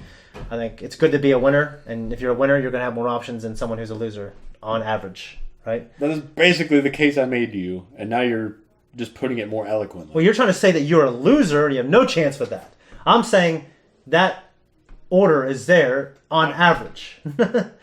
I think it's good to be a winner, and if you're a winner, you're going to have more options than someone who's a loser on average, right? That is basically the case I made to you, and now you're just putting it more eloquently. Well, you're trying to say that you're a loser and you have no chance with that. I'm saying that order is there on average. But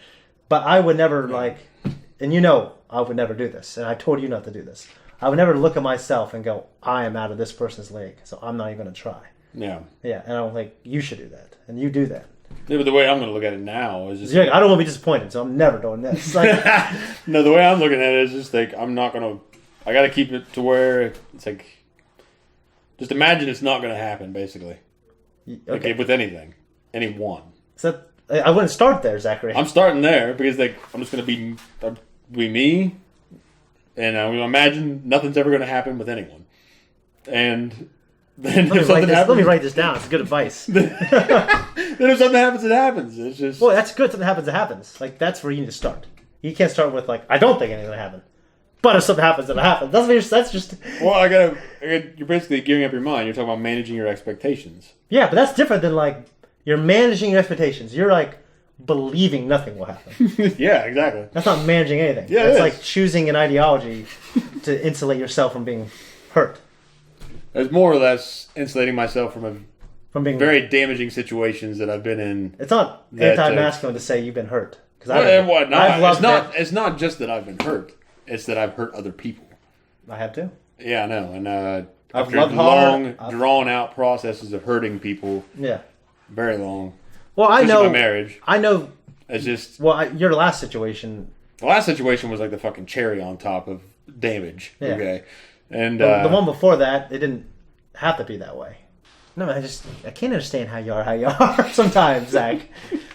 I would never and I would never do this, and I told you not to do this. I would never look at myself and go, I am out of this person's league, so I'm not even going to try. Yeah. Yeah, and I don't think you should do that, and you do that. Yeah, but the way I'm going to look at it now is just... I don't want to be disappointed, so I'm never doing this. No, the way I'm looking at it is just I'm not going to I got to keep it to where it's like, just imagine it's not going to happen, basically. Okay, with anything, anyone. So I wouldn't start there, Zachary. I'm starting there because like I'm just going to be me, and I'm going to imagine nothing's ever going to happen with anyone. And then let me write this down. It's good advice. Then if something happens, it happens. It's just that's good. Something happens, it happens. Like that's where you need to start. You can't start with like I don't think anything's going to happen. But if something happens, it'll happen. That's just. Well, you're basically gearing up your mind. You're talking about managing your expectations. Yeah, but that's different than like you're managing your expectations. You're like believing nothing will happen. Yeah, exactly. That's not managing anything. Yeah, it's like choosing an ideology to insulate yourself from being hurt. It's more or less insulating myself from being very damaging situations that I've been in. It's not anti-masculine to say you've been hurt. It's not just that I've been hurt. It's that I've hurt other people. I have too. Yeah, I know. And I've after long, drawn-out processes of hurting people, very long. Well, I know. My marriage. I know. It's just. Well, your last situation. The last situation was like the fucking cherry on top of damage. Yeah. Okay. And the one before that, it didn't have to be that way. No, I can't understand how you are sometimes, Zach.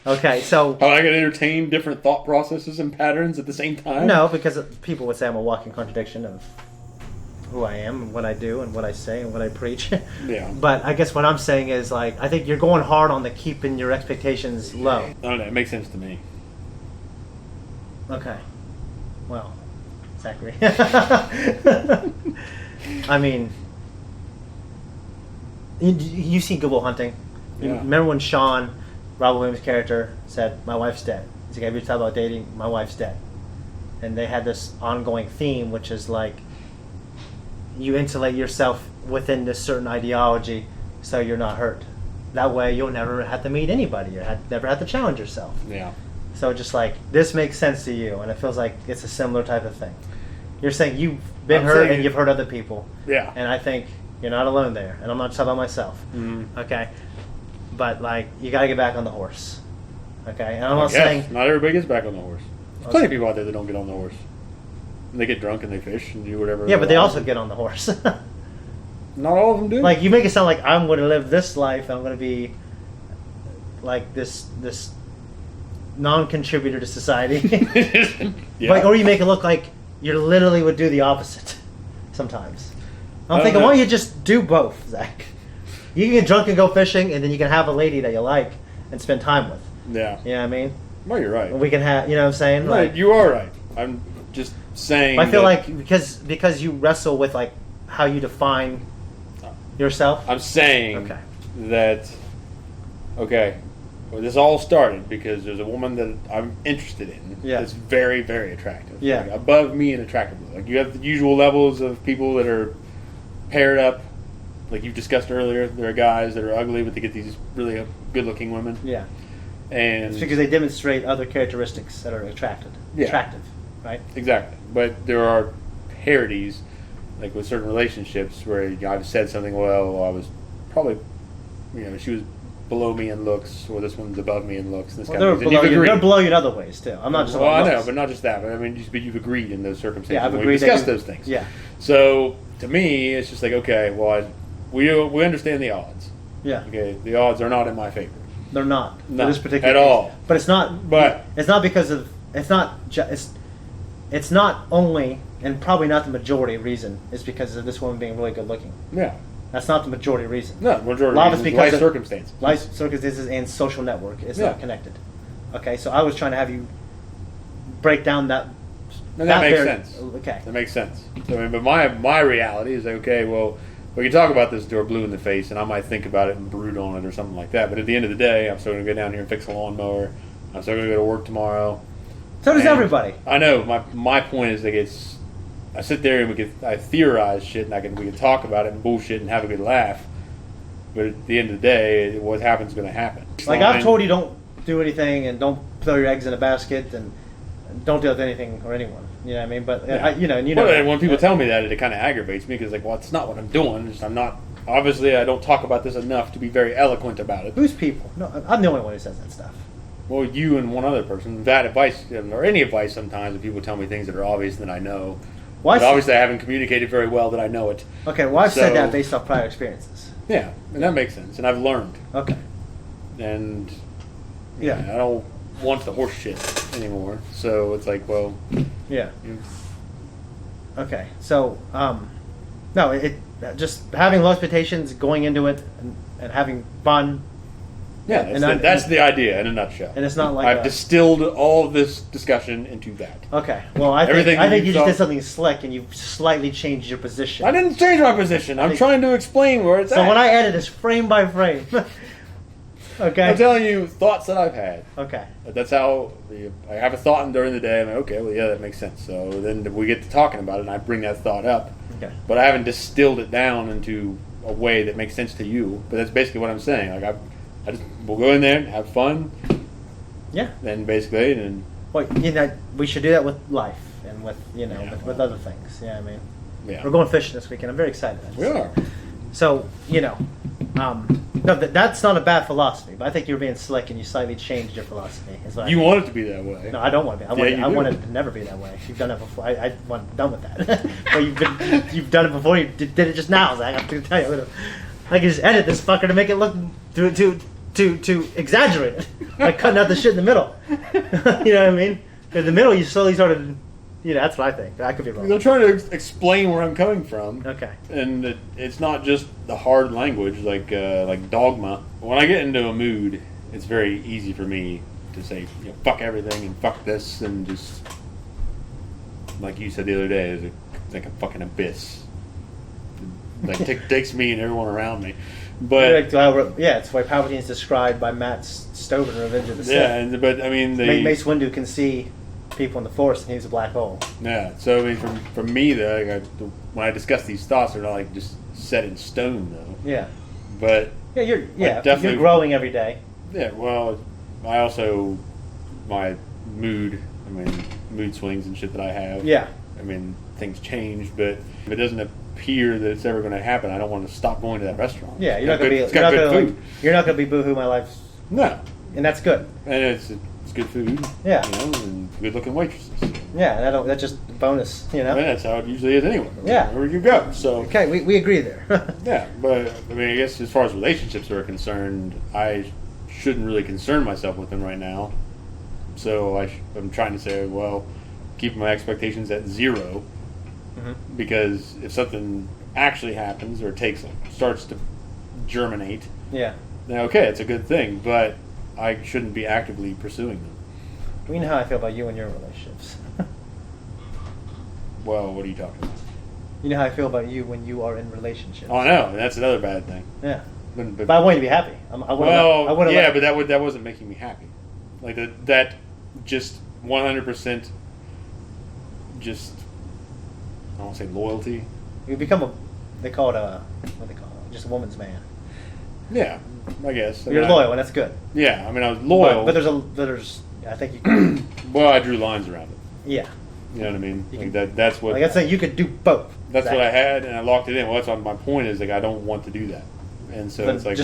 Okay, so how I can entertain different thought processes and patterns at the same time. No, because people would say I'm a walking contradiction of who I am and what I do and what I say and what I preach. Yeah. But I guess what I'm saying is like I think you're going hard on the keeping your expectations low. I don't know. It makes sense to me. Okay. Well, Zachary. I mean, you've seen Good Will Hunting. Yeah. Remember when Sean, Robert Williams' character, said, "My wife's dead." He's like, "Have you talked about dating? My wife's dead." And they had this ongoing theme, which is like, you insulate yourself within this certain ideology so you're not hurt. That way you'll never have to meet anybody or never have to challenge yourself. Yeah. So just like, this makes sense to you, and it feels like it's a similar type of thing. You're saying you've been hurt and you've hurt other people. Yeah. And I think you're not alone there. And I'm not just talking about myself. Mm-hmm. Okay? But like, you got to get back on the horse. Okay? And I'm not saying... Not everybody gets back on the horse. There's plenty of people out there that don't get on the horse. And they get drunk and they fish and do whatever. Yeah, but they also get on the horse. Not all of them do. Like, you make it sound like I'm going to live this life. I'm going to be like this non-contributor to society. Yeah. Like, or you make it look like you literally would do the opposite sometimes. I'm thinking, why don't you just do both, Zach? You can get drunk and go fishing, and then you can have a lady that you like and spend time with. Yeah. You know what I mean? Well, you're right. And we can have, you know what I'm saying? Right, like, you are right. I'm just saying. I feel like because you wrestle with like how you define yourself. I'm saying that. Okay, well, this all started because there's a woman that I'm interested in. Yeah. That's very, very attractive. Yeah. Like, above me in attractive. Like you have the usual levels of people that are paired up. Like you've discussed earlier, there are guys that are ugly, but they get these really good-looking women. Yeah. And it's because they demonstrate other characteristics that are attractive, right? Exactly. But there are parodies, like with certain relationships, where I've said something. Well, I was probably, she was below me in looks, or this one's above me in looks. And this they're below you in other ways too. I'm not just. Well, I know, but not just that. But I mean, you've agreed in those circumstances. Yeah, I've when agreed. We discussed those things. Yeah. So to me, it's just like, okay, well, we understand the odds. Yeah. Okay, the odds are not in my favor. They're not. No, this particular at all. But it's not. But it's not because of. It's not. It's not only, and probably not the majority reason, is because of this woman being really good looking. Yeah. That's not the majority reason. No, majority reason is because life circumstances. Life circumstances and social network. It's not connected. Okay, so I was trying to have you break down that. And that makes sense. Okay. That makes sense. So, I mean, but my reality is like, okay, well, we can talk about this door blue in the face, and I might think about it and brood on it or something like that. But at the end of the day, I'm still going to go down here and fix a lawnmower. I'm still going to go to work tomorrow. So does everybody. I know. My point is, like, I sit there and I theorize shit, and we can talk about it and bullshit and have a good laugh. But at the end of the day, what happens is going to happen. Like, I've told you, don't do anything and don't throw your eggs in a basket and don't deal with anything or anyone. You know what I mean? But when people tell me that, it kind of aggravates me because, like, well, it's not what I'm doing. I'm not. Obviously, I don't talk about this enough to be very eloquent about it. Who's people? No, I'm the only one who says that stuff. Well, you and one other person. That advice, or any advice, sometimes if people tell me things that are obvious that I know, Well, but obviously I haven't communicated very well that I know it. Okay, well I've said that based off prior experiences. Yeah, and that makes sense, and I've learned. Okay. And yeah, I don't want the horse shit anymore. So it's like, well, yeah. Okay, so no, it just having low expectations, going into it, and having fun. Yeah, that's the idea in a nutshell. And it's not like I've distilled all of this discussion into that. Okay, well, I think you just did something slick, and you slightly changed your position. I didn't change my position. I'm trying to explain where it's at. So when I edit this frame by frame. Okay. I'm telling you thoughts that I've had. Okay. That's how I have a thought during the day. I'm like, okay, well, yeah, that makes sense. So then we get to talking about it, and I bring that thought up. Okay. But I haven't distilled it down into a way that makes sense to you. But that's basically what I'm saying. Like we'll go in there and have fun. Yeah. Then basically, and well, we should do that with life and with with other things. Yeah, I mean, yeah. We're going fishing this weekend. I'm very excited. We are. So no, that's not a bad philosophy, but I think you're being slick and you slightly changed your philosophy. You want it to be that way. No, I don't want it to be. I want it to never be that way. You've done it before. I want done with that. Well, you've done it before. You did it just now, Zach. I have to tell you. I can just edit this fucker to make it look to exaggerate it, like cutting out the shit in the middle. You know what I mean? In the middle, you slowly started. That's what I think. I could be wrong. I'm trying to explain where I'm coming from. Okay. And it's not just the hard language like dogma. When I get into a mood, it's very easy for me to say, fuck everything and fuck this, and just like you said the other day, it's like a fucking abyss. Like takes me and everyone around me. But it's why Palpatine is described by Matt Stove in Revenge of the Sith. Yeah, but I mean, Mace Windu can see people in the Force, and he's a black hole. Yeah, so I mean, from me though, when I discuss these thoughts, they're not like just set in stone though. Yeah. But you're growing every day. Yeah. Well, I also my mood. I mean, mood swings and shit that I have. Yeah. I mean, things change, but if it doesn't appear that it's ever going to happen, I don't want to stop going to that restaurant. Yeah, you're not going to be. It's got good food. You're not going to be boohoo. My life's no, and that's good. And it's good food. Yeah, and good looking waitresses. Yeah, that's just a bonus. I mean, that's how it usually is anyway. Yeah, wherever you go. So okay, we agree there. Yeah, but I mean, I guess as far as relationships are concerned, I shouldn't really concern myself with them right now. So I'm trying to say, well, keep my expectations at 0, because if something actually happens or starts to germinate, then okay, it's a good thing, but I shouldn't be actively pursuing them. Well, you know how I feel about you and your relationships. Well, what are you talking about? You know how I feel about you when you are in relationships. Oh, I know. That's another bad thing. Yeah. But I want you to be happy. But that wasn't making me happy. Like that just 100% just, I don't want to say loyalty. You become they call it just a woman's man. Yeah, I guess. You're loyal, and that's good. Yeah, I mean, I was loyal. But there's I think you can. Well, I drew lines around it. Yeah. You know what I mean? That's what. Like I'm saying, you could do both. That's what I had, and I locked it in. Well, that's what my point is. Like, I don't want to do that, and so then it's like,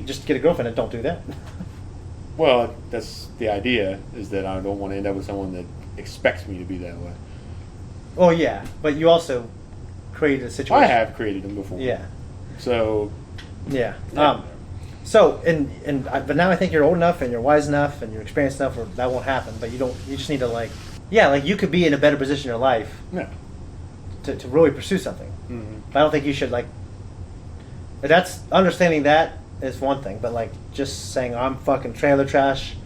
just get a girlfriend and don't do that. Well, that's the idea. Is that I don't want to end up with someone that expects me to be that way. Oh yeah, but you also created a situation. I have created them before. Yeah. So. Yeah. But now I think you're old enough and you're wise enough and you're experienced enough where that won't happen. But you just need to you could be in a better position in your life. Yeah. To really pursue something. Mm-hmm. But I don't think you should that's understanding that is one thing, but just saying I'm fucking trailer trash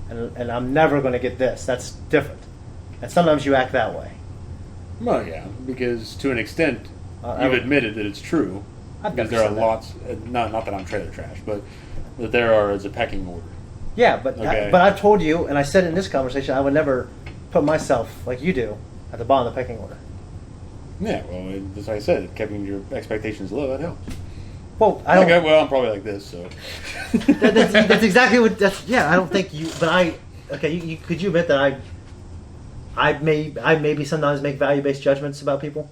and I'm never going to get this. That's different. And sometimes you act that way. Well, yeah, because to an extent you've admitted that it's true. Because there are lots, not that I'm trailer trash, but that there is a pecking order. Yeah, but I've told you, and I said in this conversation, I would never put myself like you do at the bottom of the pecking order. Yeah, well, as I said, keeping your expectations low, that helps. Well, I don't. Okay, well, I'm probably like this, so. that's exactly what. I don't think you. But could you admit that I maybe sometimes make value-based judgments about people?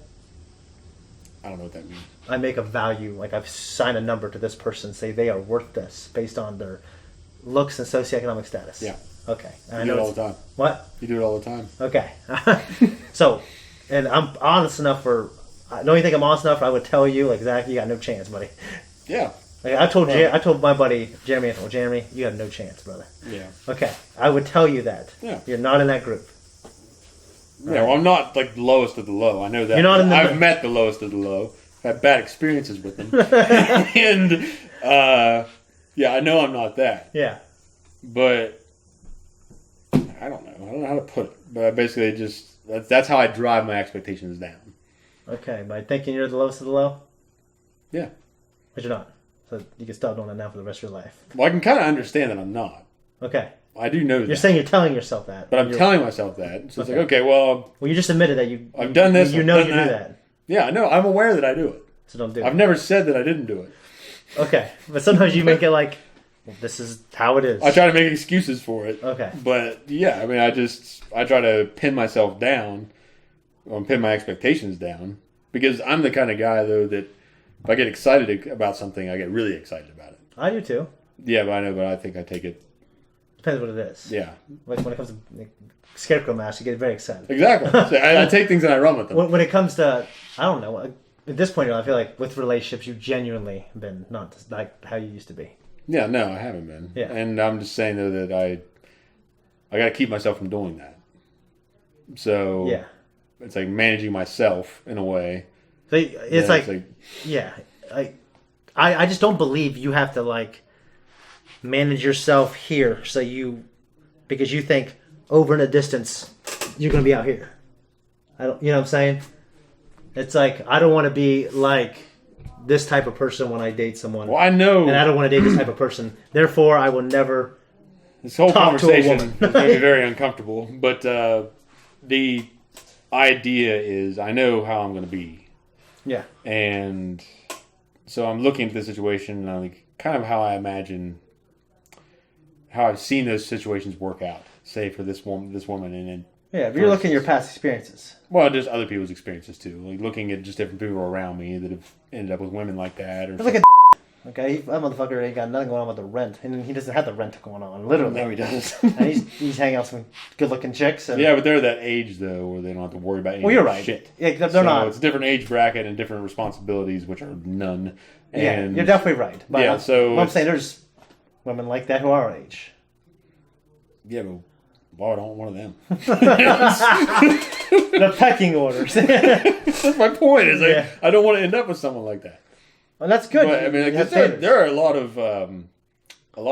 I don't know what that means. I make a value, I've signed a number to this person, say they are worth this based on their looks and socioeconomic status. Yeah. Okay. You do it all the time. What? You do it all the time. Okay. So, and I'm honest enough for. Don't you think I'm honest enough? I would tell you, like, Zakk, you got no chance, buddy. Yeah. Like, I told my buddy Jeremy, Jeremy, you have no chance, brother. Yeah. Okay, I would tell you that. Yeah. You're not in that group. Yeah, well, I'm not like the lowest of the low. I know that. You're not in the. I've met the lowest of the low. I've had bad experiences with them, and yeah, I know I'm not that. Yeah. But I don't know. I don't know how to put it. But I basically that's how I drive my expectations down. Okay, by thinking you're the lowest of the low? Yeah. But you're not. So you can stop doing that now for the rest of your life. Well, I can kind of understand that I'm not. Okay. I do know that. You're saying you're telling yourself that. But I'm telling myself that. So it's like, okay, well... Well, you just admitted that I've done this. You know you do that. Yeah, I know. I'm aware that I do it. So don't do it. I've never said that I didn't do it. Okay. But sometimes you make it like, well, this is how it is. I try to make excuses for it. Okay. But, yeah, I mean, I try to pin myself down, or pin my expectations down. Because I'm the kind of guy, though, that if I get excited about something, I get really excited about it. I do, too. Yeah, but I know, but I think I take it... Depends what it is. Yeah. Like when it comes to Scarecrow Mask, you get very excited. Exactly. So I take things and I run with them. When it comes to, I don't know, at this point, I feel like with relationships, you've genuinely been not like how you used to be. Yeah, no, I haven't been. Yeah. And I'm just saying, though, that I got to keep myself from doing that. So... Yeah. It's like managing myself in a way. So it's like, yeah. I just don't believe you have to like manage yourself here because you think over in a distance you're going to be out here. You know what I'm saying? It's like I don't want to be like this type of person when I date someone. Well, I know, and I don't want to date this type of person. Therefore, I will never. This whole talk conversation to a is going to be very uncomfortable, but the idea is I know how I'm going to be. Yeah. And so I'm looking at the situation and I'm like, kind of how I imagine, how I've seen those situations work out. Say for this woman, and yeah, but you're looking at your past experiences. Well, just other people's experiences too. Like looking at just different people around me that have ended up with women like that. Or look at okay, that motherfucker ain't got nothing going on with the rent, and he doesn't have the rent going on. Literally, no, he doesn't. And he's hanging out with some good-looking chicks. And... Yeah, but they're that age though, where they don't have to worry about any well, you're right. shit. Yeah, they're not. It's a different age bracket and different responsibilities, which are none. And yeah, you're definitely right. But yeah, so I'm saying there's women like that who are our age. Yeah, but why would I want one of them? The pecking orders. That's my point. Is like, I don't want to end up with someone like that. Well, that's good. But, I mean, like, there are a lot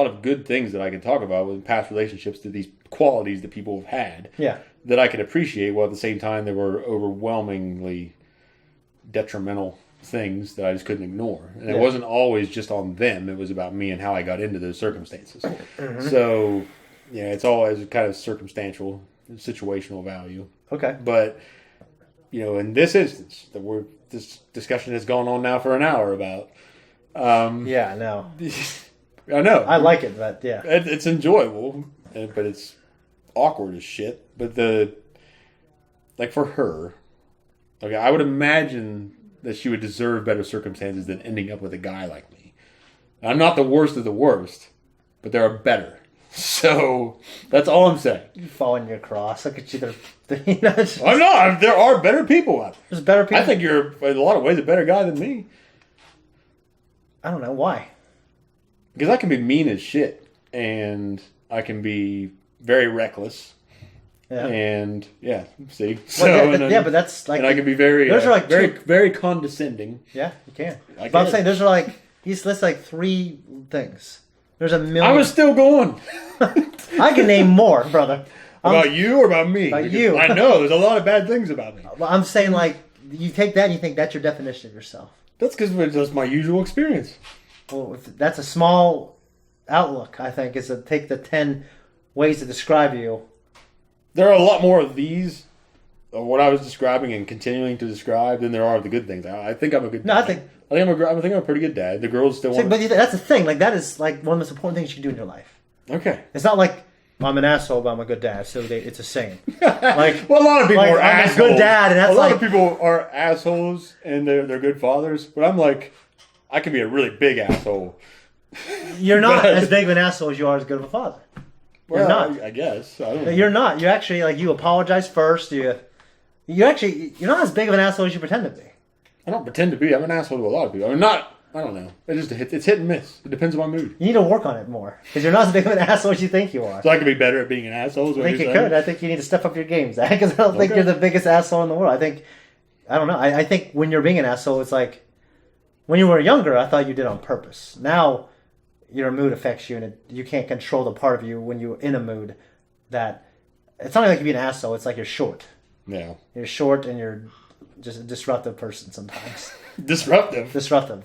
of good things that I can talk about with past relationships, to these qualities that people have had. Yeah. That I can appreciate, while at the same time there were overwhelmingly detrimental things that I just couldn't ignore. And it wasn't always just on them. It was about me and how I got into those circumstances. Mm-hmm. So, yeah, it's always kind of circumstantial, situational value. Okay. But, you know, in this instance, this discussion has gone on now for an hour about. Yeah, I know. I know. I like it, but yeah. It's enjoyable, but it's awkward as shit. But for her, okay, I would imagine that she would deserve better circumstances than ending up with a guy like me. I'm not the worst of the worst, but there are better. So that's all I'm saying. You fall on your cross. Look at you. I'm not. There are better people out there. There's better people. I think you're, in a lot of ways, a better guy than me. I don't know why. Because I can be mean as shit, and I can be very reckless. Yeah. And yeah, see. Well, but that's like. And I can be very, those are like very condescending. Yeah, you can. But I'm saying those are like he's listed like 3 things. There's a million. I was still going. I can name more, brother. About you or about me? About you. I know there's a lot of bad things about me. Well, I'm saying like you take that and you think that's your definition of yourself. That's because that's my usual experience. Well, that's a small outlook. I think is to take the 10 ways to describe you. There are a lot more of these, of what I was describing and continuing to describe, than there are of the good things. I think I'm a good. No, dad. I think I'm a pretty good dad. The girls still want. But that's the thing. Like that is like one of the most important things you can do in your life. Okay. It's not like I'm an asshole, but I'm a good dad. So it's a saying. Like well, a lot of people are I'm assholes. a good dad, and that's a lot of people are assholes, and they're good fathers. But I'm like, I can be a really big asshole. You're not as big of an asshole as you are as good of a father. You're Well, not. I guess. I don't know. You're not. You actually you apologize first. You You're not as big of an asshole as you pretend to be. I don't pretend to be. I'm an asshole to a lot of people. I don't know. It's hit and miss. It depends on my mood. You need to work on it more. Because you're not as big of an asshole as you think you are. So I could be better at being an asshole? I think you could. I think you need to step up your game, Zach. Because I don't think you're the biggest asshole in the world. I don't know. I think when you're being an asshole, it's like... When you were younger, I thought you did it on purpose. Now, your mood affects you, and you can't control the part of you when you're in a mood that... It's not like you be an asshole. It's like you're short. Yeah. You're short and you're just a disruptive person sometimes. Disruptive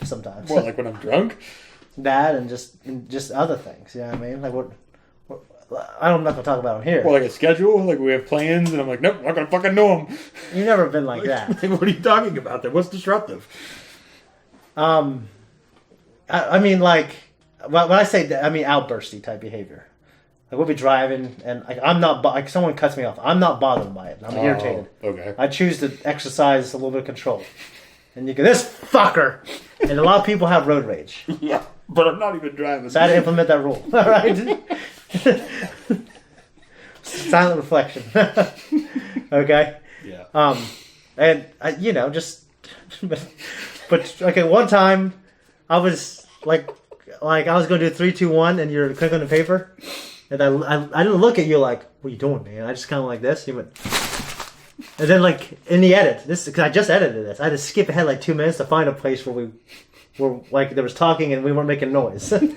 sometimes. What, like when I'm drunk? That and just other things. You know what I mean? Like what I'm not gonna talk about them here. Well, like a schedule, like we have plans, and I'm like, nope, I'm not gonna fucking know them. You've never been like that. What are you talking about? Then what's disruptive? I mean, like when I say that, I mean outbursty type behavior. Like we'll be driving, and I'm not like someone cuts me off. I'm not bothered by it. I'm irritated. Okay. I choose to exercise a little bit of control. And you go, this fucker. And a lot of people have road rage. Yeah, but I'm not even driving. So I had to implement that rule. All right. Silent reflection. Okay. Yeah. And but okay. One time, I was like I was going to do 3, 2, 1, and you're clicking on the paper. And I didn't look at you like, what are you doing, man? I just kind of like this. You went, and then like in the edit, because I just edited this, I had to skip ahead like 2 minutes to find a place where we were like there was talking and we weren't making noise. And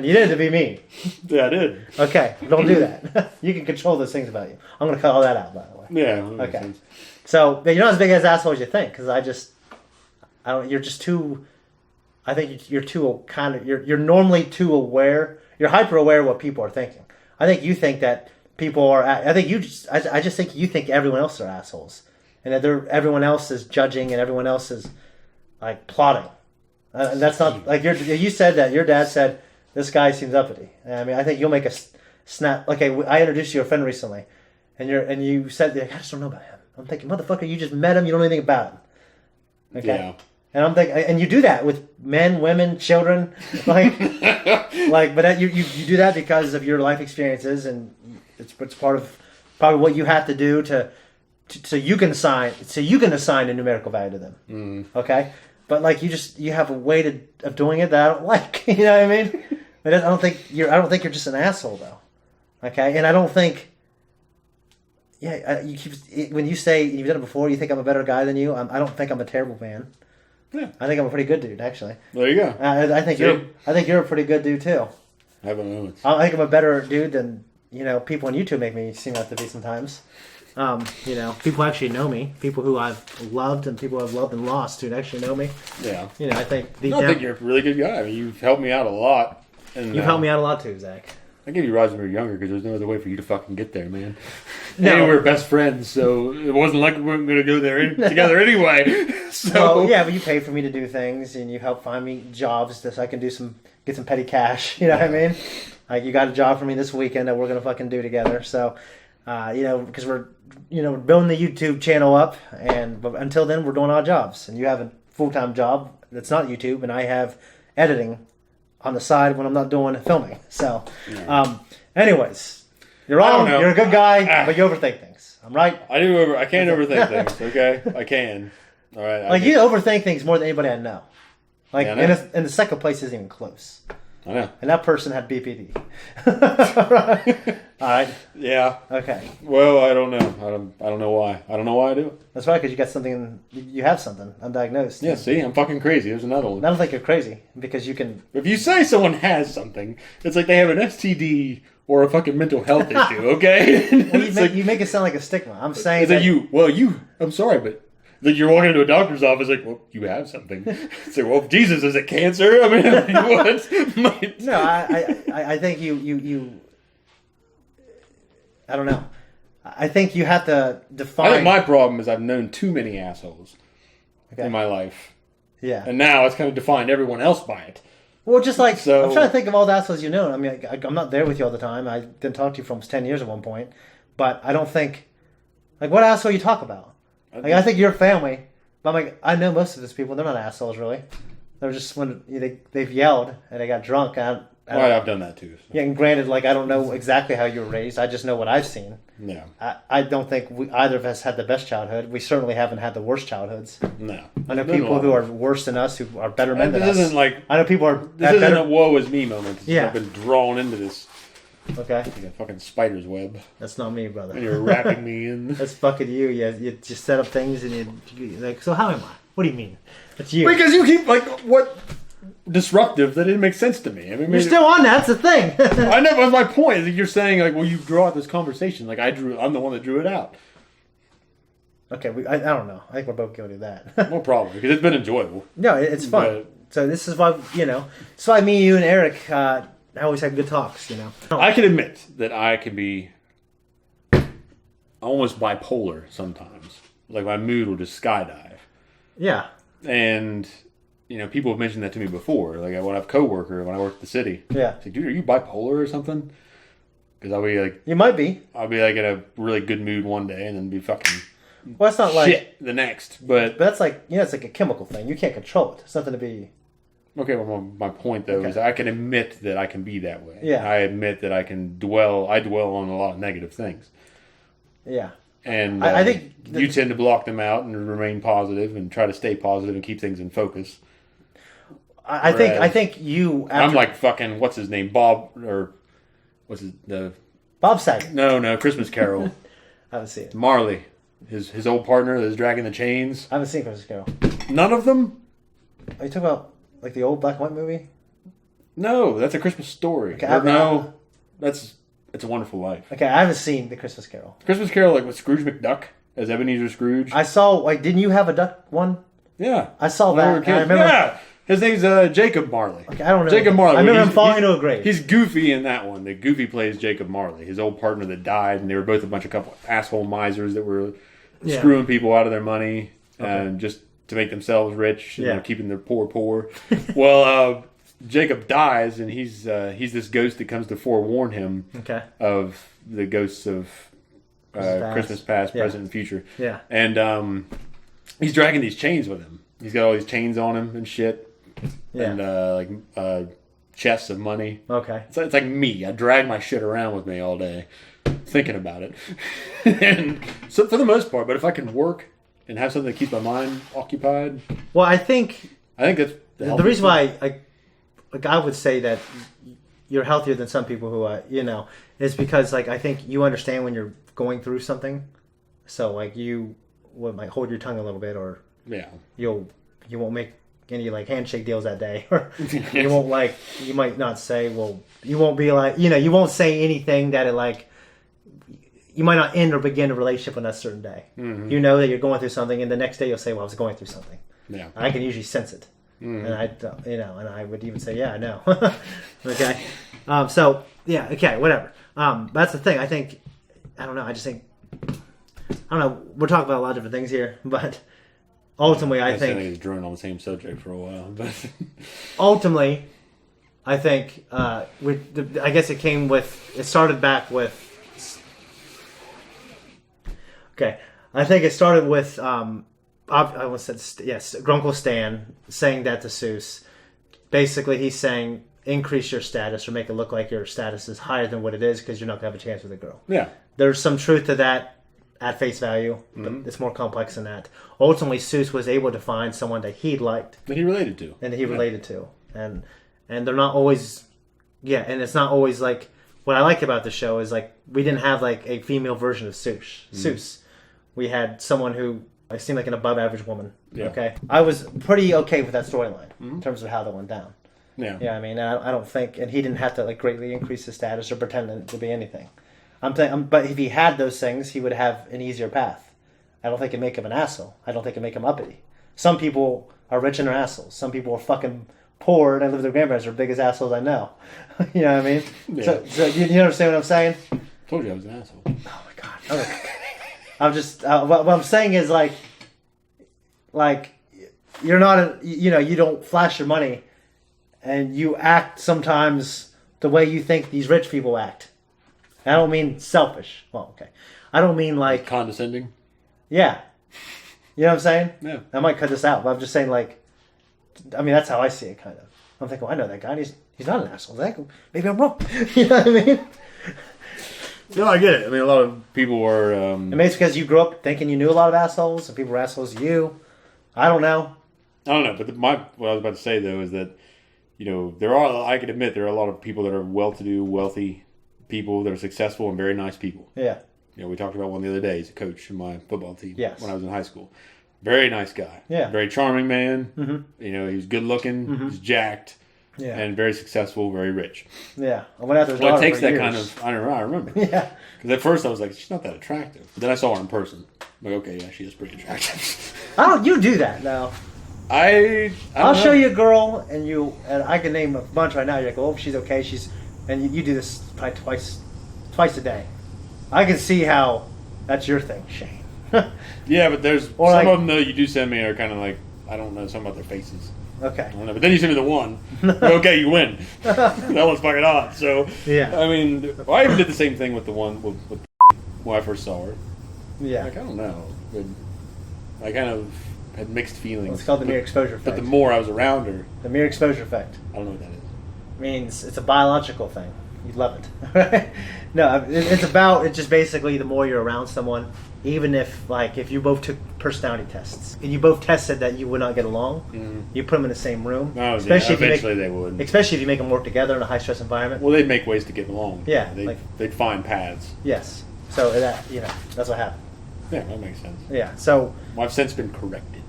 you did it to be mean. Yeah, I did. Okay, don't do that. You can control those things about you. I'm gonna cut all that out, by the way. Yeah. Okay. So you're not as big as asshole as you think, because I don't. You're just too. I think you're too kind of. You're normally too aware. You're hyper aware of what people are thinking. I think you think that people are. I just think you think everyone else are assholes, and that everyone else is judging and everyone else is like plotting. And that's not like you said that your dad said this guy seems uppity. I mean, I think you'll make a snap. Okay, I introduced you to a friend recently, and you said I just don't know about him. I'm thinking, motherfucker, you just met him. You don't know anything about him. Okay. Yeah. And I'm thinking, and you do that with men, women, children, but you do that because of your life experiences, and it's part of probably what you have to do so you can assign a numerical value to them. Mm. Okay, but like you have a way of doing it that I don't like. You know what I mean? But I don't think you're just an asshole though. Okay, and I don't think. Yeah, when you say you've done it before, you think I'm a better guy than you. I don't think I'm a terrible man. Yeah. I think I'm a pretty good dude, actually. There you go. I think you're a pretty good dude too. I have a moment. I think I'm a better dude than people on YouTube make me seem like to be sometimes. People actually know me. People who I've loved and people I've loved and lost who actually know me. Yeah. I think I think you're a really good guy. I mean, you've helped me out a lot. And you've helped me out a lot too, Zach. I gave you rides when we were younger because there's no other way for you to fucking get there, man. No. And we were best friends, so it wasn't like we weren't going to go there together anyway. So well, yeah, but you paid for me to do things, and you helped find me jobs so I can get some petty cash. You know what I mean? Like you got a job for me this weekend that we're going to fucking do together. So, because we're building the YouTube channel up, but until then we're doing our jobs, and you have a full-time job that's not YouTube, and I have editing on the side when I'm not doing filming. So, anyways, you're wrong. You're a good guy, but you overthink things. I'm right. I do. I can't overthink things. Okay, I can. All right. You overthink things more than anybody I know. Like, and the second place isn't even close. I know. And that person had BPD. All right. Yeah. Okay. Well, I don't know. I don't know why. I don't know why I do it. That's right, because you got something. You have something undiagnosed. Yeah. See, I'm fucking crazy. There's another one. I don't think you're crazy because you can. If you say someone has something, it's like they have an STD or a fucking mental health issue. Okay. You make it sound like a stigma. I'm saying is that you. Well, I'm sorry, but. Like you're walking into a doctor's office, like, well, you have something. It's like, well, Jesus, is it cancer? I mean, what? No, I think you. I don't know. I think you have to define. I think my problem is I've known too many assholes in my life. Yeah, and now it's kind of defined everyone else by it. Well, just like I'm trying to think of all the assholes you know. I mean, I'm not there with you all the time. I didn't talk to you for almost 10 years at one point, but I don't think what asshole you talk about. Like, I think your family, but I'm like, I know most of these people. They're not assholes, really. They're just when they've yelled and they got drunk. And Well, I've done that too. So. Yeah, and granted, like I don't know exactly how you were raised. I just know what I've seen. Yeah. I don't think either of us had the best childhood. We certainly haven't had the worst childhoods. No. I know people who are worse than us, who are better men than us. This isn't like... I know people are... This isn't a woe is me moment. Yeah. I've been drawn into this. Okay. Like a fucking spider's web. That's not me, brother. And you're wrapping me in. That's fucking you. You just set up things and you like, so how am I? What do you mean? It's you. Because you keep, like, what... disruptive that didn't make sense to me. I mean, you're still on that. That's the thing. I know. That's my point. Is that you're saying like, well, you draw out this conversation. Like I'm the one that drew it out. Okay, I don't know. I think we're both guilty of that. Well, probably because it's been enjoyable. No, it's fun. But, so this is why That's why me, you, and Eric always have good talks. I can admit that I can be almost bipolar sometimes. Like my mood will just skydive. Yeah. And. People have mentioned that to me before. Like when I have a coworker, when I work at the city. Yeah. It's like, dude, are you bipolar or something? Because I'll be like... You might be. I'll be like in a really good mood one day and then be fucking... Well, it's not shit like... the next. But that's like... it's like a chemical thing. You can't control it. It's nothing to be... Okay, well, my point, though, is I can admit that I can be that way. Yeah. I admit that I dwell on a lot of negative things. Yeah. And I think... you tend to block them out and remain positive and try to stay positive and keep things in focus. I think you. I'm like fucking what's his name, Bob or what's Bob Saget? No, Christmas Carol. I haven't seen it. Marley, his old partner that's dragging the chains. I haven't seen Christmas Carol. None of them. Are you talking about like the old black and white movie? No, that's A Christmas Story. Okay, It's a Wonderful Life. Okay, I haven't seen the Christmas Carol. Christmas Carol, like with Scrooge McDuck as Ebenezer Scrooge. I saw. Like, didn't you have a duck one? Yeah, I saw that. I remember. Yeah. His name's Jacob Marley. Okay, I don't know. Jacob Marley. I remember him falling into a grave. He's Goofy in that one. The Goofy plays Jacob Marley, his old partner that died, and they were both a couple asshole misers that were screwing people out of their money just to make themselves rich, and keeping their poor. Well, Jacob dies, and he's this ghost that comes to forewarn him of the ghosts of Christmas past, present, and future. Yeah, and he's dragging these chains with him. He's got all these chains on him and shit. Yeah. And chests of money. Okay. It's like me. I drag my shit around with me all day, thinking about it. And so for the most part, but if I can work and have something that keeps my mind occupied. Well, I think that's the reason why I would say that you're healthier than some people who is because like I think you understand when you're going through something, so like you might hold your tongue a little bit, or you won't make any like handshake deals that day, or you won't you might not say, well, you won't be like, you won't say anything that you might not end or begin a relationship on that certain day. Mm-hmm. You know that you're going through something, and the next day you'll say, well, I was going through something. Yeah, I can usually sense it. Mm-hmm. And and I would even say, yeah, I know. Okay. So yeah, okay, whatever. That's the thing. I think, I don't know. I just think, I don't know. We're talking about a lot of different things here, but ultimately, I think he's drawing on the same subject for a while. But ultimately, I think I guess it started back with. Okay, I think it started with I almost said yes, Grunkle Stan saying that to Soos. Basically, he's saying increase your status or make it look like your status is higher than what it is because you're not gonna have a chance with a girl. Yeah, there's some truth to that. At face value, but it's more complex than that. Ultimately, Soos was able to find someone that he liked, that he related to, and they're not always, and it's not always like what I like about the show is like we didn't have like a female version of Soos. We had someone who seemed like an above average woman. Yeah. Okay, I was pretty okay with that storyline in terms of how that went down. Yeah, I mean, I don't think, and he didn't have to like greatly increase his status or pretend to be anything. But if he had those things, he would have an easier path. I don't think it'd make him an asshole. I don't think it'd make him uppity. Some people are rich and they're assholes. Some people are fucking poor and they live with their grandparents. They're the biggest assholes I know. You know what I mean? Yeah. So you understand what I'm saying? Told you I was an asshole. Oh my god. Okay. I'm just what I'm saying is like you're not you don't flash your money, and you act sometimes the way you think these rich people act. I don't mean selfish. Well, okay. I don't mean like condescending. Yeah. You know what I'm saying? Yeah. I might cut this out, but I'm just saying that's how I see it kind of. I'm thinking, well, I know that guy. And he's not an asshole. Zakk, maybe I'm wrong. You know what I mean? No, I get it. I mean, a lot of people were... Maybe it's because you grew up thinking you knew a lot of assholes, and people were assholes to you. I don't know. I don't know, but what I was about to say, though, is that, I can admit there are a lot of people that are well-to-do, wealthy people that are successful and very nice people. Yeah. We talked about one the other day. He's a coach in my football team when I was in high school. Very nice guy. Yeah. Very charming man. Mm-hmm. He's good looking. He's jacked. Yeah. And very successful, very rich. Yeah. I went out there. Well, it takes that years. kind of... I remember. Yeah. Because at first I was like, she's not that attractive. But then I saw her in person. I'm like, okay, yeah, she is pretty attractive. You do that now. I'll show you a girl, and I can name a bunch right now. You're like, oh, she's okay. And you do this probably twice a day. I can see how that's your thing, Shane. Yeah, but there's some of them though you do send me are kind of like, I don't know, something about their faces. Okay. I don't know, but then you send me the one. Okay, you win. That one's fucking hot. So yeah. I mean, I even did the same thing with the one with when I first saw her. Yeah. Like, I don't know. I kind of had mixed feelings. Well, it's called the mere exposure effect. But the more I was around her, the mere exposure effect. I don't know what that is. It means it's a biological thing. You'd love it. No, it's just basically the more you're around someone, even if you both took personality tests and you both tested that you would not get along, you put them in the same room. Oh, especially eventually they would. Especially if you make them work together in a high stress environment. Well, they'd make ways to get along. Yeah, they'd find paths. Yes. So that's what happened. Yeah, that makes sense. Yeah. So I've since been corrected.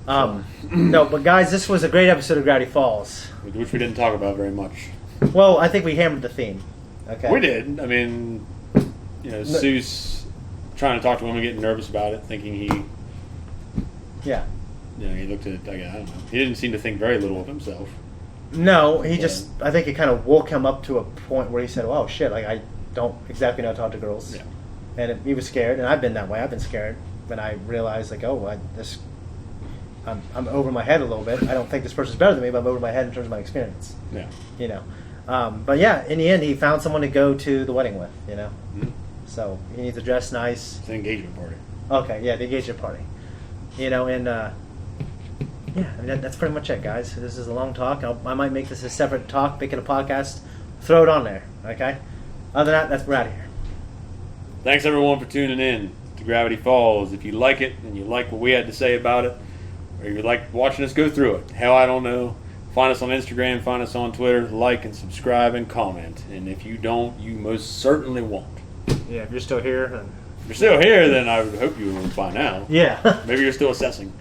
No, but guys, this was a great episode of Gravity Falls, which we didn't talk about very much. Well, I think we hammered the theme. Okay. We did. I mean, Soos trying to talk to women, getting nervous about it, thinking he. Yeah. He looked at it. I don't know. He didn't seem to think very little of himself. No, I think it kind of woke him up to a point where he said, "Oh shit! I don't exactly know how to talk to girls." Yeah. And he was scared, and I've been that way. I've been scared when I realized, I'm over my head a little bit. I don't think this person's better than me, but I'm over my head in terms of my experience. Yeah. But yeah, in the end, he found someone to go to the wedding with. Mm-hmm. So he needs to dress nice. It's an engagement party. Okay, yeah, the engagement party. And that's pretty much it, guys. This is a long talk. I might make this a separate talk, make it a podcast, throw it on there. Okay. Other than that, we're out of here. Thanks everyone for tuning in to Gravity Falls. If you like it and you like what we had to say about it, or you like watching us go through it, hell, I don't know. Find us on Instagram, find us on Twitter, like and subscribe and comment. And if you don't, you most certainly won't. Yeah, if you're still here. If you're still here, then I would hope you will by now. Yeah. Maybe you're still assessing.